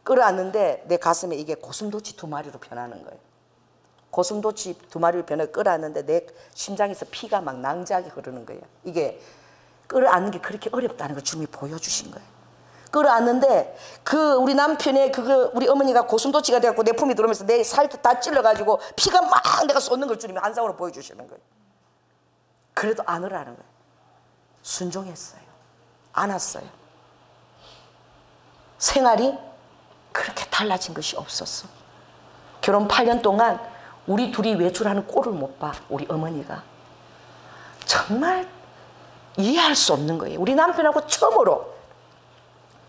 끌어안는데 내 가슴에 이게 고슴도치 2마리로 변하는 거예요. 고슴도치 2마리로 변해 끌어안는데 내 심장에서 피가 막 낭자하게 흐르는 거예요. 이게 끌어안는 게 그렇게 어렵다는 걸 주님이 보여주신 거예요. 끌어안는데 그 우리 남편의 우리 어머니가 고슴도치가 돼갖고 내 품이 들어오면서 내 살 다 찔러가지고 피가 막 내가 쏟는 걸 주님이 환상으로 보여주시는 거예요. 그래도 안으라는 거예요. 순종했어요. 안았어요. 생활이 그렇게 달라진 것이 없었어. 결혼 8년 동안 우리 둘이 외출하는 꼴을 못 봐. 우리 어머니가 정말 이해할 수 없는 거예요. 우리 남편하고 처음으로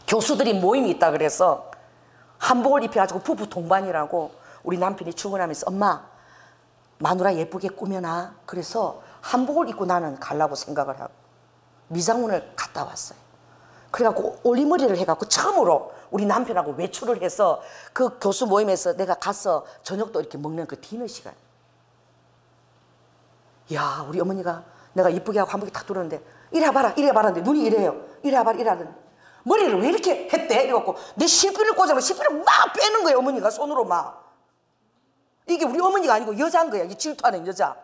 교수들이 모임이 있다 그래서 한복을 입혀가지고 부부 동반이라고 우리 남편이 출근하면서 엄마 마누라 예쁘게 꾸며놔. 그래서 한복을 입고 나는 가려고 생각을 하고 미장원을 갔다 왔어요. 그래갖고 올리머리를 해갖고 처음으로 우리 남편하고 외출을 해서 그 교수 모임에서 내가 가서 저녁도 이렇게 먹는 그 디너 시간. 야 우리 어머니가 내가 이쁘게 하고 한복이 탁 들었는데 이래 봐라 이래 봐라는데 눈이 이래요. 이래 봐라 이래하는데 머리를 왜 이렇게 했대? 이래갖고 내 실핀을 꽂아서 실핀을 막 빼는 거예요. 어머니가 손으로 막. 이게 우리 어머니가 아니고 여자인 거야. 이 질투하는 여자.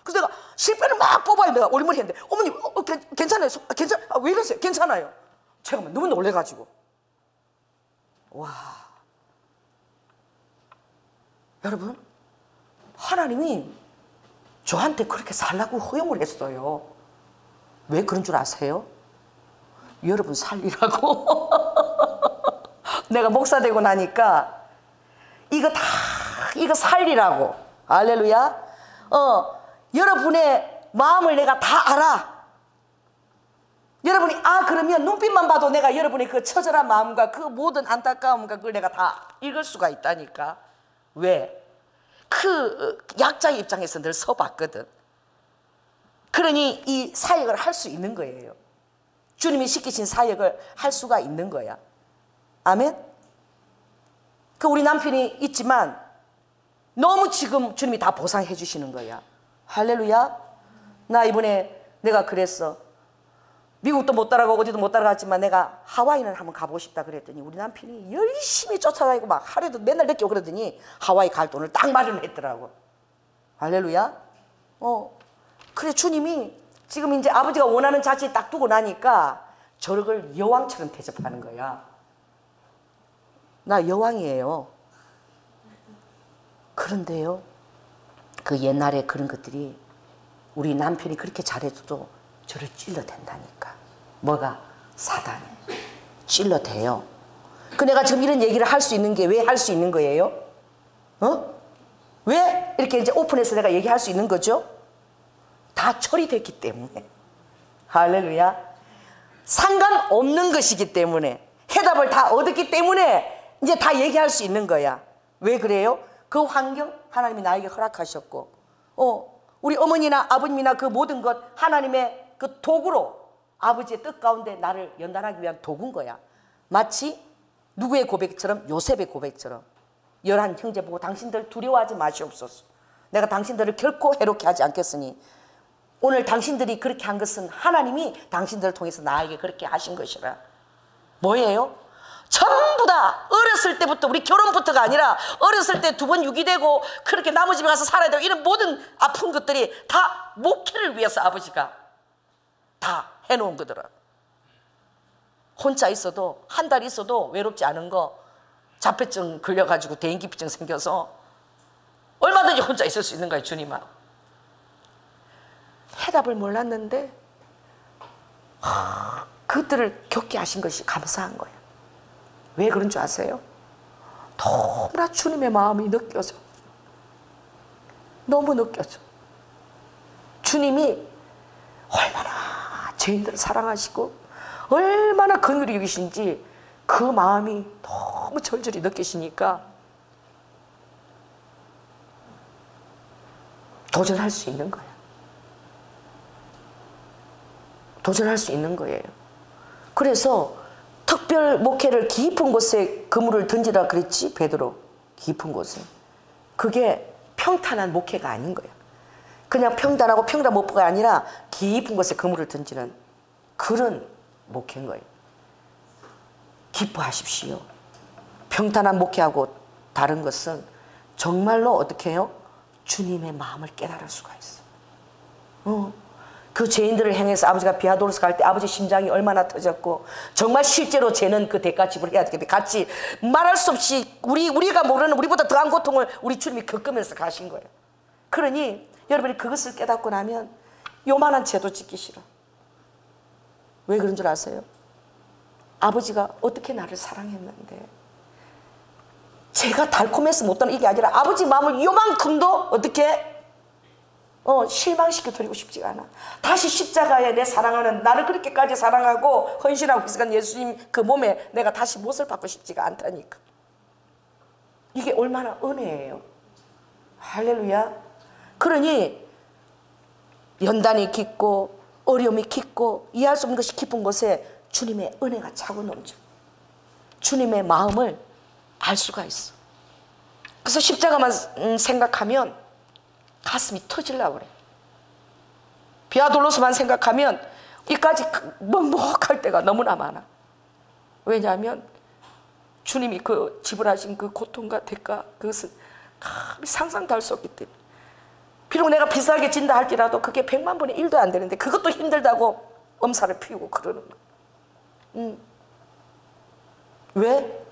그래서 내가 실핀을 막 뽑아요. 내가 올리머리 했는데 어머니 괜찮아요. 왜 이러세요? 괜찮아요. 제가 너무 놀래가지고. 와. 여러분 하나님이 저한테 그렇게 살라고 허용을 했어요. 왜 그런 줄 아세요? 여러분 살리라고. 내가 목사 되고 나니까 이거 살리라고. 할렐루야. 여러분의 마음을 내가 다 알아. 여러분이 그러면 눈빛만 봐도 내가 여러분의 그 처절한 마음과 그 모든 안타까움과 그걸 내가 다 읽을 수가 있다니까. 왜? 그 약자의 입장에서 늘 서봤거든. 그러니 이 사역을 할 수 있는 거예요. 주님이 시키신 사역을 할 수가 있는 거야. 아멘? 그 우리 남편이 있지만 너무 지금 주님이 다 보상해 주시는 거야. 할렐루야. 나 이번에 내가 그랬어. 미국도 못 따라가고 어디도 못 따라갔지만 내가 하와이는 한번 가보고 싶다 그랬더니 우리 남편이 열심히 쫓아다니고 막 하루에도 맨날 늦게 오거든요. 하와이 갈 돈을 딱 마련했더라고. 할렐루야. 그래 주님이 지금 이제 아버지가 원하는 자취에 딱 두고 나니까 저를 여왕처럼 대접하는 거야. 나 여왕이에요. 그런데요, 그 옛날에 그런 것들이 우리 남편이 그렇게 잘해줘도 저를 찔러댄다니까. 뭐가? 사단이 찔러대요. 그 내가 지금 이런 얘기를 할 수 있는 게 왜 할 수 있는 거예요? 왜 이렇게 이제 오픈해서 내가 얘기할 수 있는 거죠? 다 처리됐기 때문에. 할렐루야. 상관없는 것이기 때문에, 해답을 다 얻었기 때문에 이제 다 얘기할 수 있는 거야. 왜 그래요? 그 환경 하나님이 나에게 허락하셨고, 우리 어머니나 아버님이나 그 모든 것 하나님의 그 도구로 아버지의 뜻 가운데 나를 연단하기 위한 도구인 거야. 마치 누구의 고백처럼? 요셉의 고백처럼. 11 형제 보고 당신들 두려워하지 마시옵소서. 내가 당신들을 결코 해롭게 하지 않겠으니. 오늘 당신들이 그렇게 한 것은 하나님이 당신들을 통해서 나에게 그렇게 하신 것이라. 뭐예요? 전부 다 어렸을 때부터, 우리 결혼부터가 아니라 어렸을 때 2번 유기되고 그렇게 나무 집에 가서 살아야 되고 이런 모든 아픈 것들이 다 목회를 위해서 아버지가 다 해놓은 거더라. 혼자 있어도, 한 달 있어도 외롭지 않은 거, 자폐증 걸려가지고 대인기피증 생겨서 얼마든지 혼자 있을 수 있는 거예요. 주님하고 해답을 몰랐는데 그것들을 겪게 하신 것이 감사한 거예요. 왜 그런 줄 아세요? 너무나 주님의 마음이 느껴져. 너무 느껴져. 주님이 얼마나 죄인들을 사랑하시고 얼마나 긍휼히 여기신지 그 마음이 너무 절절히 느끼시니까 도전할 수 있는 거예요. 도전할 수 있는 거예요. 그래서 특별 목회를 깊은 곳에 그물을 던지라 그랬지, 베드로. 깊은 곳에. 그게 평탄한 목회가 아닌 거예요. 그냥 평단하고 평단 목표가 아니라 깊은 곳에 그물을 던지는 그런 목회인 거예요. 기뻐하십시오. 평탄한 목회하고 다른 것은 정말로 어떻게 해요? 주님의 마음을 깨달을 수가 있어. 그 죄인들을 향해서 아버지가 비아도로스 갈 때 아버지 심장이 얼마나 터졌고, 정말 실제로 죄는 그 대가 지불을 해야 되겠는데 같이 말할 수 없이 우리가 모르는 우리보다 더한 고통을 우리 주님이 겪으면서 가신 거예요. 그러니 여러분이 그것을 깨닫고 나면 요만한 죄도 짓기 싫어. 왜 그런 줄 아세요? 아버지가 어떻게 나를 사랑했는데, 제가 달콤해서 못하는 이게 아니라 아버지 마음을 요만큼도 어떻게 실망시켜 드리고 싶지가 않아. 다시 십자가에 내 사랑하는, 나를 그렇게까지 사랑하고 헌신하고 있으니까 예수님 그 몸에 내가 다시 못을 받고 싶지가 않다니까. 이게 얼마나 은혜예요. 할렐루야. 그러니 연단이 깊고 어려움이 깊고 이해할 수 없는 것이 깊은 곳에 주님의 은혜가 차고 넘쳐. 주님의 마음을 알 수가 있어. 그래서 십자가만 생각하면 가슴이 터지려고 그래. 비아돌로스만 생각하면 이까지 먹먹할 때가 너무나 많아. 왜냐하면 주님이 그 지불하신 그 고통과 대가, 그것은 감히 상상도 할 수 없기 때문에. 비록 내가 비싸게 진다 할지라도 그게 100만 분의 1도 안 되는데 그것도 힘들다고 엄살을 피우고 그러는 거야. 왜?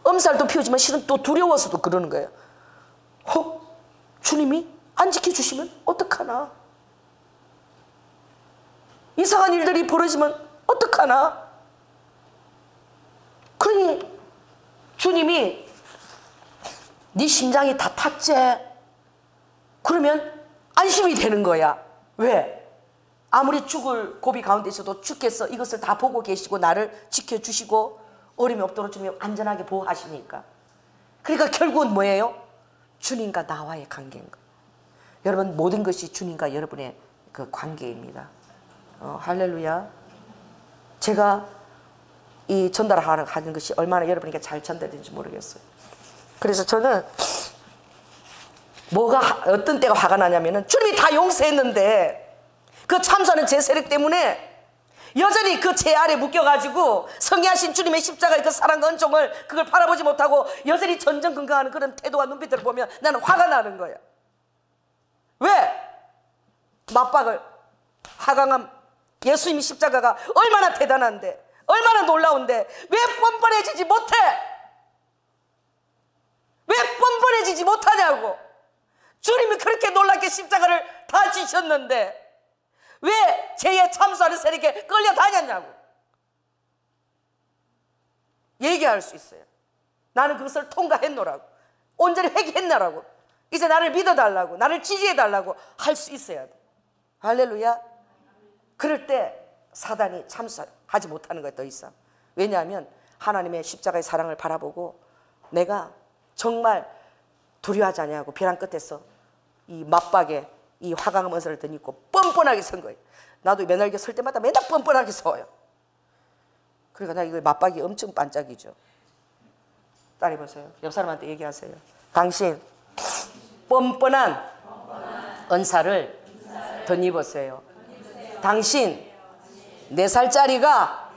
엄살도 피우지만 실은 또 두려워서도 그러는 거예요. 주님이 안 지켜주시면 어떡하나? 이상한 일들이 벌어지면 어떡하나? 그러니 주님이 네 심장이 다 탔지? 그러면 안심이 되는 거야. 왜? 아무리 죽을 고비 가운데 있어도 주께서 이것을 다 보고 계시고 나를 지켜주시고 어려움이 없도록 주님이 안전하게 보호하시니까. 그러니까 결국은 뭐예요? 주님과 나와의 관계인 거예요. 여러분, 모든 것이 주님과 여러분의 그 관계입니다. 할렐루야. 제가 이 전달하는 것이 얼마나 여러분에게 잘 전달되는지 모르겠어요. 그래서 저는 어떤 때가 화가 나냐면은 주님이 다 용서했는데 그 참사는 제 세력 때문에 여전히 그 죄 아래 묶여가지고 성의하신 주님의 십자가의 그 사랑과 은총을 그걸 바라보지 못하고 여전히 전전긍긍하는 그런 태도와 눈빛들을 보면 나는 화가 나는 거야. 왜? 맞박을 하강함 예수님의 십자가가 얼마나 대단한데, 얼마나 놀라운데 왜 뻔뻔해지지 못해? 왜 뻔뻔해지지 못하냐고. 주님이 그렇게 놀랍게 십자가를 다 지셨는데 왜 죄에 참수하는 세력에 끌려다녔냐고 얘기할 수 있어요. 나는 그것을 통과했노라고, 온전히 회개했노라고, 이제 나를 믿어달라고, 나를 지지해달라고 할 수 있어야 돼. 할렐루야. 그럴 때 사단이 참수하지 못하는 거예요. 더 이상. 왜냐하면 하나님의 십자가의 사랑을 바라보고 내가 정말 두려워하지 않냐고 벼랑 끝에서 이 맞박에 이 화강암 은사를 덧입고 뻔뻔하게 선 거예요. 나도 맨날 이렇게 설 때마다 맨날 뻔뻔하게 서요. 그러니까 나 이거 맞박이 엄청 반짝이죠. 따라해보세요. 옆 사람한테 얘기하세요. 당신 뻔뻔한 은사를 덧입으세요. 당신 4살짜리가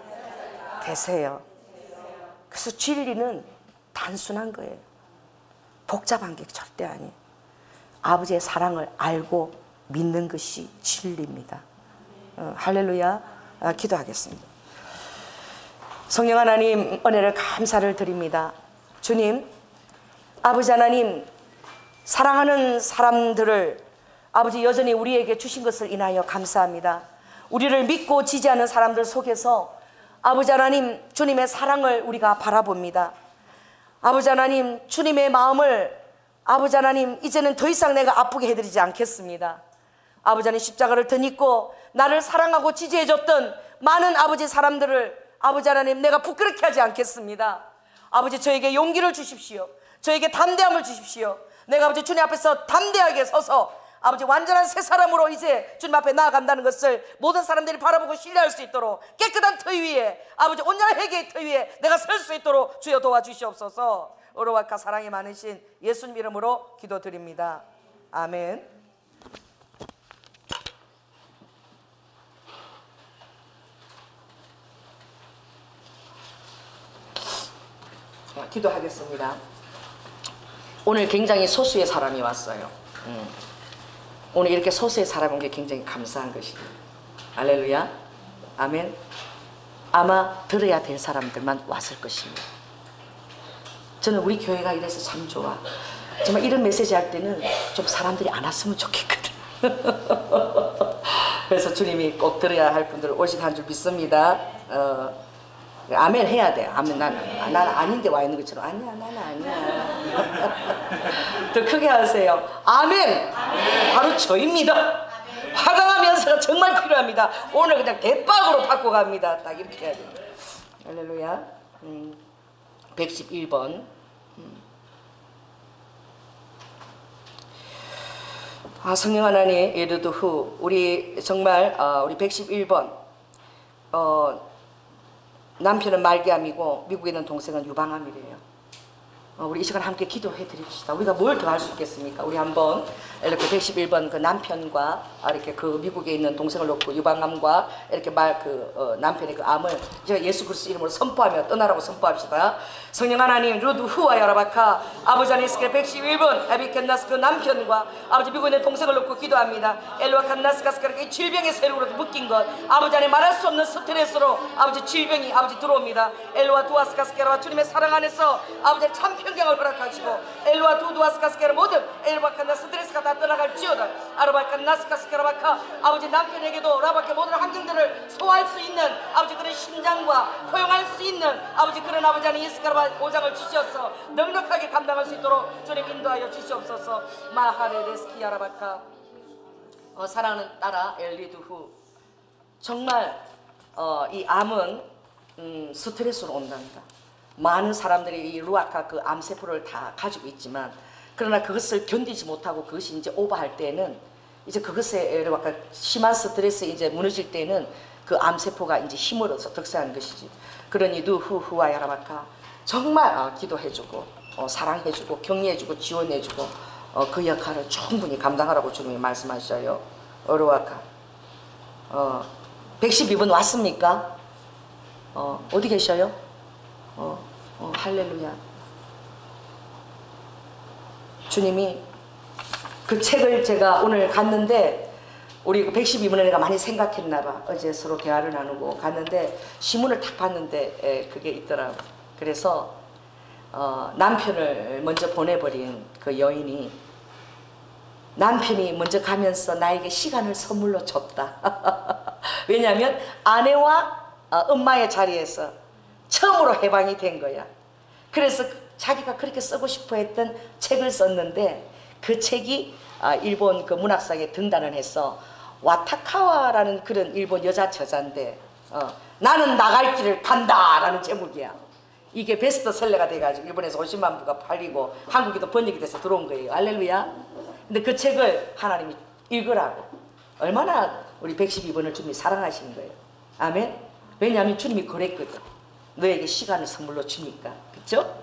되세요. 그래서 진리는 단순한 거예요. 복잡한 게 절대 아니에요. 아버지의 사랑을 알고 믿는 것이 진리입니다. 할렐루야. 기도하겠습니다. 성령 하나님, 은혜를 감사를 드립니다. 주님, 아버지 하나님, 사랑하는 사람들을 아버지 여전히 우리에게 주신 것을 인하여 감사합니다. 우리를 믿고 지지하는 사람들 속에서 아버지 하나님, 주님의 사랑을 우리가 바라봅니다. 아버지 하나님, 주님의 마음을 아버지 하나님, 이제는 더 이상 내가 아프게 해드리지 않겠습니다. 아버지 하나님, 십자가를 덧입고 나를 사랑하고 지지해줬던 많은 아버지 사람들을 아버지 하나님, 내가 부끄럽게 하지 않겠습니다. 아버지, 저에게 용기를 주십시오. 저에게 담대함을 주십시오. 내가 아버지 주님 앞에서 담대하게 서서 아버지 완전한 새 사람으로 이제 주님 앞에 나아간다는 것을 모든 사람들이 바라보고 신뢰할 수 있도록 깨끗한 터 위에 아버지 온전한 회개의 터 위에 내가 설 수 있도록 주여 도와주시옵소서. 어로와카 사랑이 많으신 예수님 이름으로 기도드립니다. 아멘. 기도하겠습니다. 오늘 굉장히 소수의 사람이 왔어요. 오늘 이렇게 소수의 사람이 온 게 굉장히 감사한 것입니다. 할렐루야. 아멘. 아마 들어야 될 사람들만 왔을 것입니다. 저는 우리 교회가 이래서 참 좋아. 정말 이런 메시지 할 때는 좀 사람들이 안 왔으면 좋겠거든. 그래서 주님이 꼭 들어야 할 분들 오시는 줄 믿습니다. 아멘 해야 돼. 아멘. 나는 아닌데 와 있는 것처럼 아니야, 나는 아니야. 더 크게 하세요. 아멘. 바로 저입니다. 화강한 면서가 정말 필요합니다. 오늘 그냥 대박으로 바꿔 갑니다. 딱 이렇게 해야 돼요. 할렐루야. 111번. 성령 하나님, 예르도 후 우리 정말 우리 111번 남편은 말기암이고 미국에 있는 동생은 유방암이래요. 우리 이 시간 함께 기도해 드립시다. 우리가 뭘 더 할 수 있겠습니까? 우리 한번 이렇게 111번 그 남편과 이렇게 그 미국에 있는 동생을 놓고 유방암과 이렇게 남편의 그 암을 제가 예수 그리스도 이름으로 선포하며 떠나라고 선포합시다. 성령 하나님, 루드 후와 야라바카 아버지 안에 있을 111번 에비켄나스 그 남편과 아버지 미국에 있는 동생을 놓고 기도합니다. 엘로와 칸나스가스가 이 질병의 세력으로 묶인 것, 아버지 안에 말할 수 없는 스트레스로 아버지 질병이 아버지 들어옵니다. 엘로와 두아스가스케라와 주님의 사랑 안에서 아버지 참 평강을 허락하시고 엘로와 두두아스가스케라 모든 엘로와 칸나 스트레스가 다 떠나갈지어다. 아르바카 나스가스케라바카 아버지 남편에게도 라바케 모든 환경들을 소화할 수 있는 아버지 그런 심장과 포용할 수 있는 아버지 그런 아버지 안에 예스카라바 오장을 주시어서 넉넉하게 감당할 수 있도록 주님 인도하여 주시옵소서. 마하레레스키 아라바카 사랑하는 딸아 엘리두후, 정말 이 암은 스트레스로 온답니다. 많은 사람들이 이 루아카 그 암세포를 다 가지고 있지만 그러나 그것을 견디지 못하고 그것이 이제 오버할 때는 이제 그것에 루아카 심한 스트레스에 이제 무너질 때는 그 암세포가 이제 힘을 얻어서 득세하는 것이지. 그러니 누후후와 야라바카 정말 기도해주고 사랑해주고 격려해주고 지원해주고 그 역할을 충분히 감당하라고 주님이 말씀하셔요. 어루아카 112번 왔습니까? 어디 계셔요? 할렐루야. 주님이 그 책을 제가 오늘 갔는데 우리 112번을 내가 많이 생각했나봐. 어제 서로 대화를 나누고 갔는데 시문을 탁 봤는데 그게 있더라고. 그래서 남편을 먼저 보내버린 그 여인이 남편이 먼저 가면서 나에게 시간을 선물로 줬다. 왜냐하면 아내와 엄마의 자리에서 처음으로 해방이 된 거야. 그래서 자기가 그렇게 쓰고 싶어 했던 책을 썼는데 그 책이 일본 그 문학상에 등단을 해서 와타카와라는 그런 일본 여자 저자인데 나는 나갈 길을 간다 라는 제목이야. 이게 베스트셀러가 돼가지고 일본에서 50만 부가 팔리고 한국에도 번역이 돼서 들어온 거예요. 할렐루야. 근데 그 책을 하나님이 읽으라고. 얼마나 우리 112번을 주님이 사랑하시는 거예요. 아멘. 왜냐하면 주님이 그랬거든. 너에게 시간을 선물로 주니까. 그쵸?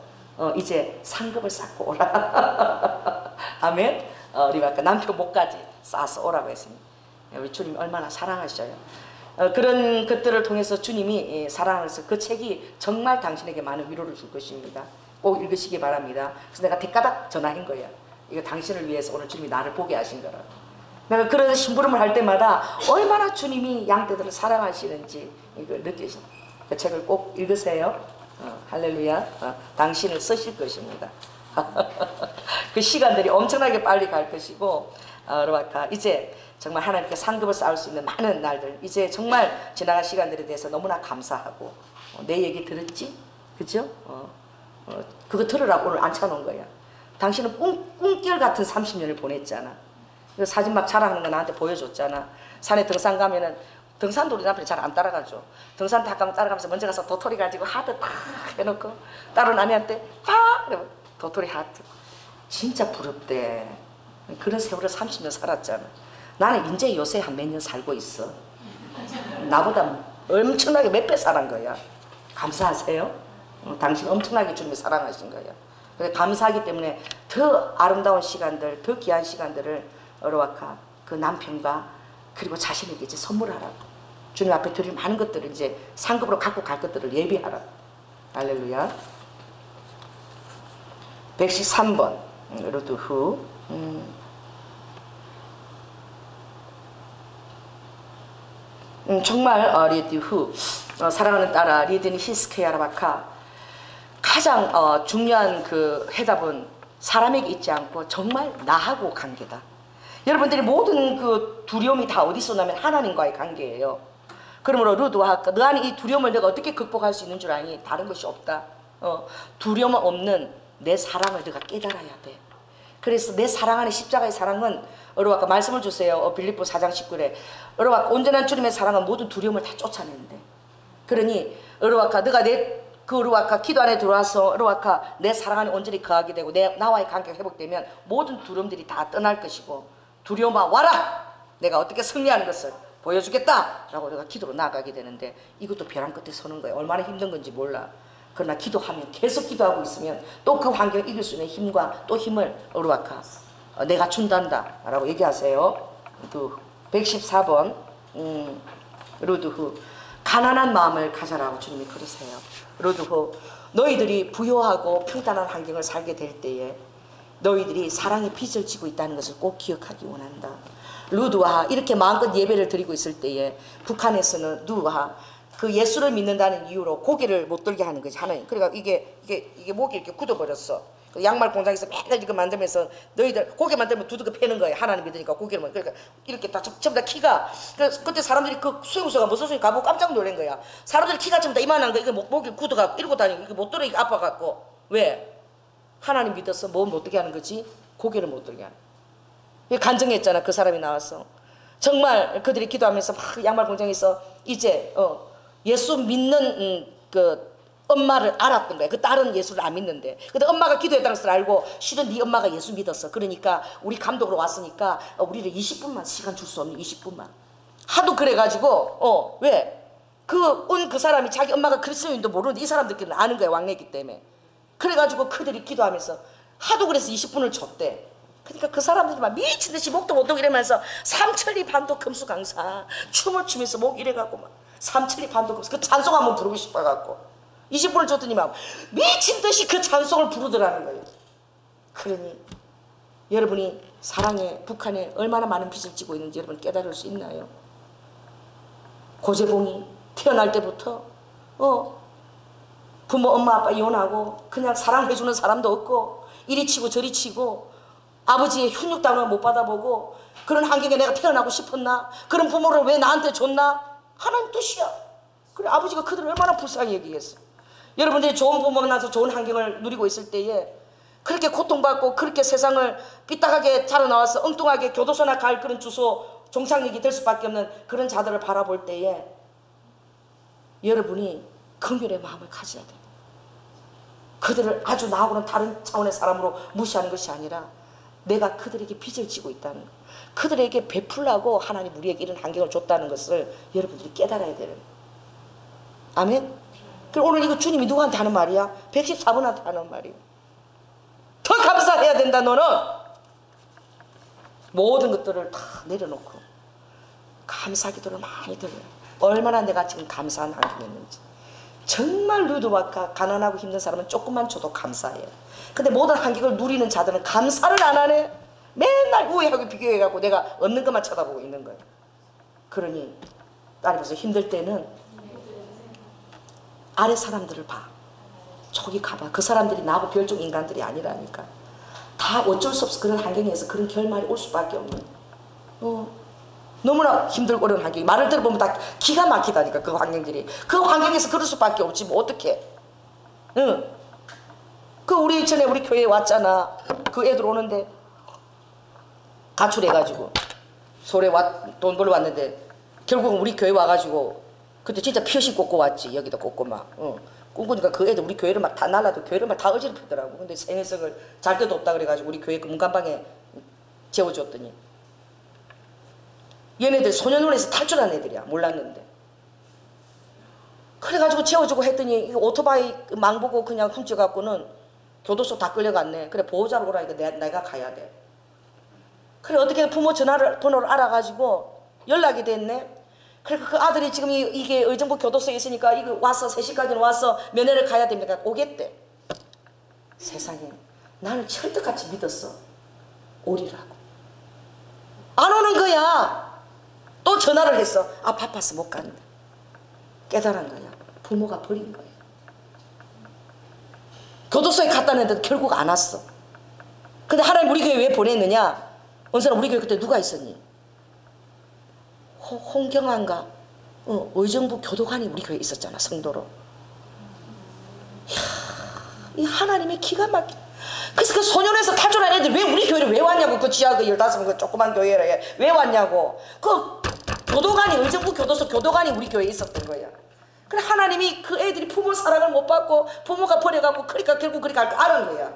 이제 상급을 쌓고 오라. 아멘. 우리가 아까 남편 목까지 쌓아서 오라고 했습니다. 우리 주님 얼마나 사랑하셔요. 그런 것들을 통해서 주님이 사랑하면서 그 책이 정말 당신에게 많은 위로를 줄 것입니다. 꼭 읽으시기 바랍니다. 그래서 내가 대가닥 전화한 거야. 이거 당신을 위해서 오늘 주님이 나를 보게 하신 거라. 내가 그런 심부름을 할 때마다 얼마나 주님이 양떼들을 사랑하시는지 이걸 느끼죠. 그 책을 꼭 읽으세요. 할렐루야. 당신을 쓰실 것입니다. 그 시간들이 엄청나게 빨리 갈 것이고, 이제 정말 하나님께 상급을 쌓을 수 있는 많은 날들, 이제 정말 지나간 시간들에 대해서 너무나 감사하고, 내 얘기 들었지? 그죠? 그거 들으라고 오늘 앉혀놓은 거야. 당신은 꿈결 같은 30년을 보냈잖아. 사진 막 자랑하는 거 나한테 보여줬잖아. 산에 등산 가면은 등산도 우리 남편이 잘 안 따라가죠. 등산 다 따라가면서 먼저 가서 도토리 가지고 하트 딱 해놓고 다른 아내한테 팍 도토리 하트. 진짜 부럽대. 그런 세월을 30년 살았잖아. 나는 이제 요새 한 몇 년 살고 있어. 나보다 엄청나게 몇 배 살은 거야. 감사하세요. 당신 엄청나게 주님이 사랑하신 거야. 감사하기 때문에 더 아름다운 시간들, 더 귀한 시간들을 그 남편과 그리고 자신에게 이제 선물하라고. 주님 앞에 드릴 많은 것들을 이제 상급으로 갖고 갈 것들을 예비하라. 할렐루야. 113번 루드 후. 정말 리드 후. 사랑하는 딸아, 리드니 히스케야라바카. 가장 중요한 그 해답은 사람에게 있지 않고 정말 나하고 관계다. 여러분들이 모든 그 두려움이 다 어디서 나면 하나님과의 관계예요. 그러므로 루드와 너 안에 이 두려움을 내가 어떻게 극복할 수 있는 줄 아니? 다른 것이 없다. 두려움 없는 내 사랑을 내가 깨달아야 돼. 그래서 내 사랑 안에 십자가의 사랑은 아까 말씀을 주세요. 빌립보 4장 19절에 온전한 주님의 사랑은 모든 두려움을 다 쫓아내는데. 그러니 너가 그 기도 안에 들어와서 내 사랑 안에 온전히 거하게 되고 나와의 관계가 회복되면 모든 두려움들이 다 떠날 것이고, 두려움아 와라! 내가 어떻게 승리하는 것을 보여주겠다! 라고 내가 기도로 나아가게 되는데, 이것도 벼랑 끝에 서는 거예요. 얼마나 힘든 건지 몰라. 그러나 기도하면, 계속 기도하고 있으면 또 그 환경을 이길 수 있는 힘과 또 힘을 내가 준단다 라고 얘기하세요. 114번 루드후. 가난한 마음을 가져라고 주님이 그러세요. 루드후. 너희들이 부유하고 평탄한 환경을 살게 될 때에 너희들이 사랑의 빚을 지고 있다는 것을 꼭 기억하기 원한다. 루드와 이렇게 마음껏 예배를 드리고 있을 때에 북한에서는 누와 그 예수를 믿는다는 이유로 고개를 못 들게 하는 거지, 하나님. 그러니까 이게 목이 이렇게 굳어버렸어. 양말 공장에서 맨날 이거 만들면서 너희들 고개 만들면 두둑이 패는 거예요. 하나님 믿으니까 고개를 그러니까 이렇게 다 전부 다 키가. 그때 사람들이 그 수용소가 무슨 소리 가보고 깜짝 놀란 거야. 사람들이 키가 전부 다 이만한 거 이거 목이 굳어갖고 이러고 다니고 이게 못 들어 이게 아파갖고. 왜? 하나님 믿어서 뭐 못 들게 하는 거지? 고개를 못 들게 하는. 이게 간증했잖아. 그 사람이 나와서 정말 그들이 기도하면서 막 양말 공장에서 이제 예수 믿는 그 엄마를 알았던 거야. 그 딸은 예수를 안 믿는데. 근데 엄마가 기도했다는 것을 알고 실은 네 엄마가 예수 믿었어. 그러니까 우리 감독으로 왔으니까 우리를 20분만 시간 줄 수 없는 20분만. 하도 그래가지고 왜? 그 사람이 자기 엄마가 그리스도인도 모르는데 이 사람들끼리는 아는 거야. 왕래기 때문에. 그래가지고 그들이 기도하면서 하도 그래서 20분을 줬대. 그러니까 그 사람들이 막 미친듯이 목도 못 들고 이러면서 삼천리 반도 금수강사 춤을 추면서 목 이래갖고 막 삼천리 반도 금수 그 찬송 한번 부르고 싶어갖고 20분을 줬더니 막 미친듯이 그 찬송을 부르더라는 거예요. 그러니 여러분이 사랑에 북한에 얼마나 많은 빚을 지고 있는지 여러분 깨달을 수 있나요? 고재봉이 태어날 때부터 부모 엄마 아빠 이혼하고 그냥 사랑해주는 사람도 없고 이리 치고 저리 치고 아버지의 훈육당을 못 받아보고 그런 환경에 내가 태어나고 싶었나? 그런 부모를 왜 나한테 줬나? 하나님 뜻이야. 그래 아버지가 그들을 얼마나 불쌍히 여기겠어. 여러분들이 좋은 부모 만나서 좋은 환경을 누리고 있을 때에 그렇게 고통받고 그렇게 세상을 삐딱하게 자라나와서 엉뚱하게 교도소나 갈 그런 주소 종착역이 될 수밖에 없는 그런 자들을 바라볼 때에 여러분이 긍휼의 마음을 가져야 돼요. 그들을 아주 나하고는 다른 차원의 사람으로 무시하는 것이 아니라 내가 그들에게 빚을 지고 있다는 것, 그들에게 베풀라고 하나님 우리에게 이런 환경을 줬다는 것을 여러분들이 깨달아야 되는. 아멘. 그럼 오늘 이거 주님이 누구한테 하는 말이야? 114번한테 하는 말이야. 더 감사해야 된다. 너는 모든 것들을 다 내려놓고 감사 기도를 많이 드려요. 얼마나 내가 지금 감사한 환경이었는지. 정말 누드와까 가난하고 힘든 사람은 조금만 줘도 감사해요. 근데 모든 환경을 누리는 자들은 감사를 안 하네. 맨날 우애하고 비교해갖고 내가 없는 것만 쳐다보고 있는 거예요. 그러니 딸이 벌써 힘들 때는 아래 사람들을 봐. 저기 가봐. 그 사람들이 나하고 별종 인간들이 아니라니까. 다 어쩔 수 없어. 그런 환경에서 그런 결말이 올 수밖에 없는. 너무나 힘들고 어려운 환경이. 말을 들어보면 다 기가 막히다니까. 그 환경들이. 그 환경에서 그럴 수밖에 없지. 뭐 어떡해. 그 우리 전에 우리 교회에 왔잖아. 그 애들 오는데 가출해가지고 서울에 돈 벌러 왔는데 결국은 우리 교회 와가지고 그때 진짜 피어신 꽂고 왔지. 여기다 꽂고 막 꿈꾸니까 그 애들 우리 교회를 막 다 날라도 교회를 막 다 어지럽히더라고. 근데 생애석을 잘 데도 없다 그래가지고 우리 교회 그 문간방에 재워줬더니 얘네들 소년원에서 탈출한 애들이야. 몰랐는데. 그래가지고 재워주고 했더니 이 오토바이 망 보고 그냥 훔쳐갖고는 교도소 다 끌려갔네. 그래 보호자로 오라니까 내가 가야 돼. 그래 어떻게 부모 번호를 알아가지고 연락이 됐네. 그래 그 아들이 지금 이게 의정부 교도소에 있으니까 이거 와서 3시까지는 와서 면회를 가야 됩니다. 오겠대. 세상에 나는 철떡같이 믿었어. 오리라고. 안 오는 거야. 또 전화를 했어. 아 바빠서 못 간다. 깨달은 거야. 부모가 버린 거야. 교도소에 갔다 냈는데 결국 안 왔어. 근데 하나님 우리 교회 왜 보냈느냐? 원선아 우리 교회 그때 누가 있었니? 홍경환가 의정부 교도관이 우리 교회에 있었잖아. 성도로. 이야, 이 하나님의 기가 막혀. 그래서 그 소년에서 탈출한 애들 왜 우리 교회를 왜 왔냐고. 그 지하 그 15명 그 조그만 교회를 왜 왔냐고. 그 교도관이 의정부 교도소 교도관이 우리 교회에 있었던 거야. 그래 하나님이 그 애들이 부모 사랑을 못 받고 부모가 버려갖고 그러니까 결국 그렇게 할 거 아는 거야.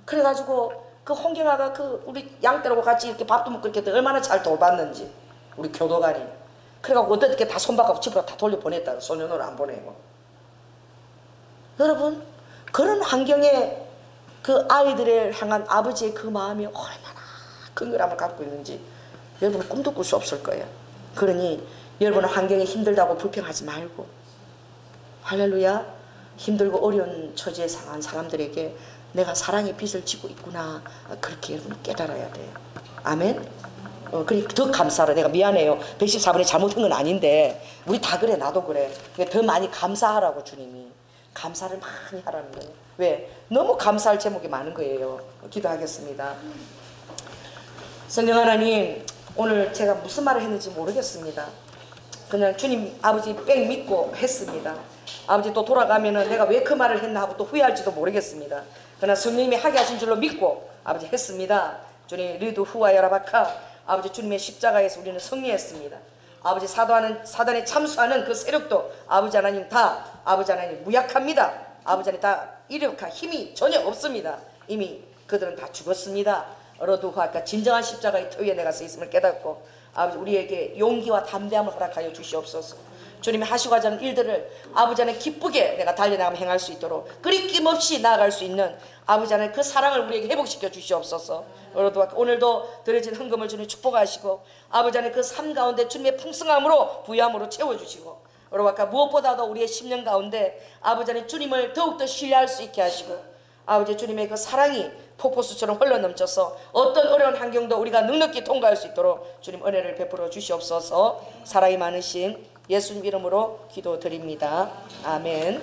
그래가지고 그 홍경아가 그 우리 양떼하고 같이 이렇게 밥도 먹고 이렇게 얼마나 잘 돌봤는지 우리 교도관이. 그래갖고 어떻게 다 손바닥 집으로 다 돌려보냈다. 소년으로 안 보내고. 여러분 그런 환경에 그 아이들을 향한 아버지의 그 마음이 얼마나 긍휼함을 갖고 있는지 여러분은 꿈도 꿀 수 없을 거예요. 그러니 여러분은 환경이 힘들다고 불평하지 말고 할렐루야. 힘들고 어려운 처지에 상한 사람들에게 내가 사랑의 빚을 지고 있구나. 그렇게 여러분은 깨달아야 돼요. 아멘. 그러니까 더 감사하라. 내가 미안해요. 114번에 잘못한 건 아닌데 우리 다 그래. 나도 그래. 더 많이 감사하라고 주님이. 감사를 많이 하라는 거예요. 왜? 너무 감사할 제목이 많은 거예요. 기도하겠습니다. 성령 하나님 오늘 제가 무슨 말을 했는지 모르겠습니다. 그냥 주님 아버지 뺑 믿고 했습니다. 아버지 또 돌아가면은 내가 왜 그 말을 했나 하고 또 후회할지도 모르겠습니다. 그러나 성령님이 하게 하신 줄로 믿고 아버지 했습니다. 주님 리드 후와 야라바카 아버지 주님의 십자가에서 우리는 승리했습니다. 아버지 사단에 참수하는 그 세력도 아버지 하나님 다 아버지 하나님 무약합니다. 아버지 하나님 다 이력할 힘이 전혀 없습니다. 이미 그들은 다 죽었습니다. 어로두화까 진정한 십자가의 터위에 내가 서 있음을 깨닫고 아버지 우리에게 용기와 담대함을 허락하여 주시옵소서. 주님이 하시고 하자는 일들을 아버지 안에 기쁘게 내가 달려나가며 행할 수 있도록 끊임없이 나아갈 수 있는 아버지 안에 그 사랑을 우리에게 회복시켜 주시옵소서. 오늘도 드려진 헌금을 주님 축복하시고 아버지 안에 그 삶 가운데 주님의 풍성함으로 부유함으로 채워주시고 여러분 무엇보다도 우리의 10년 가운데 아버지 안에 주님을 더욱더 신뢰할 수 있게 하시고 아버지 주님의 그 사랑이 폭포수처럼 흘러넘쳐서 어떤 어려운 환경도 우리가 넉넉히 통과할 수 있도록 주님 은혜를 베풀어 주시옵소서. 사랑이 많으신 예수님 이름으로 기도드립니다. 아멘.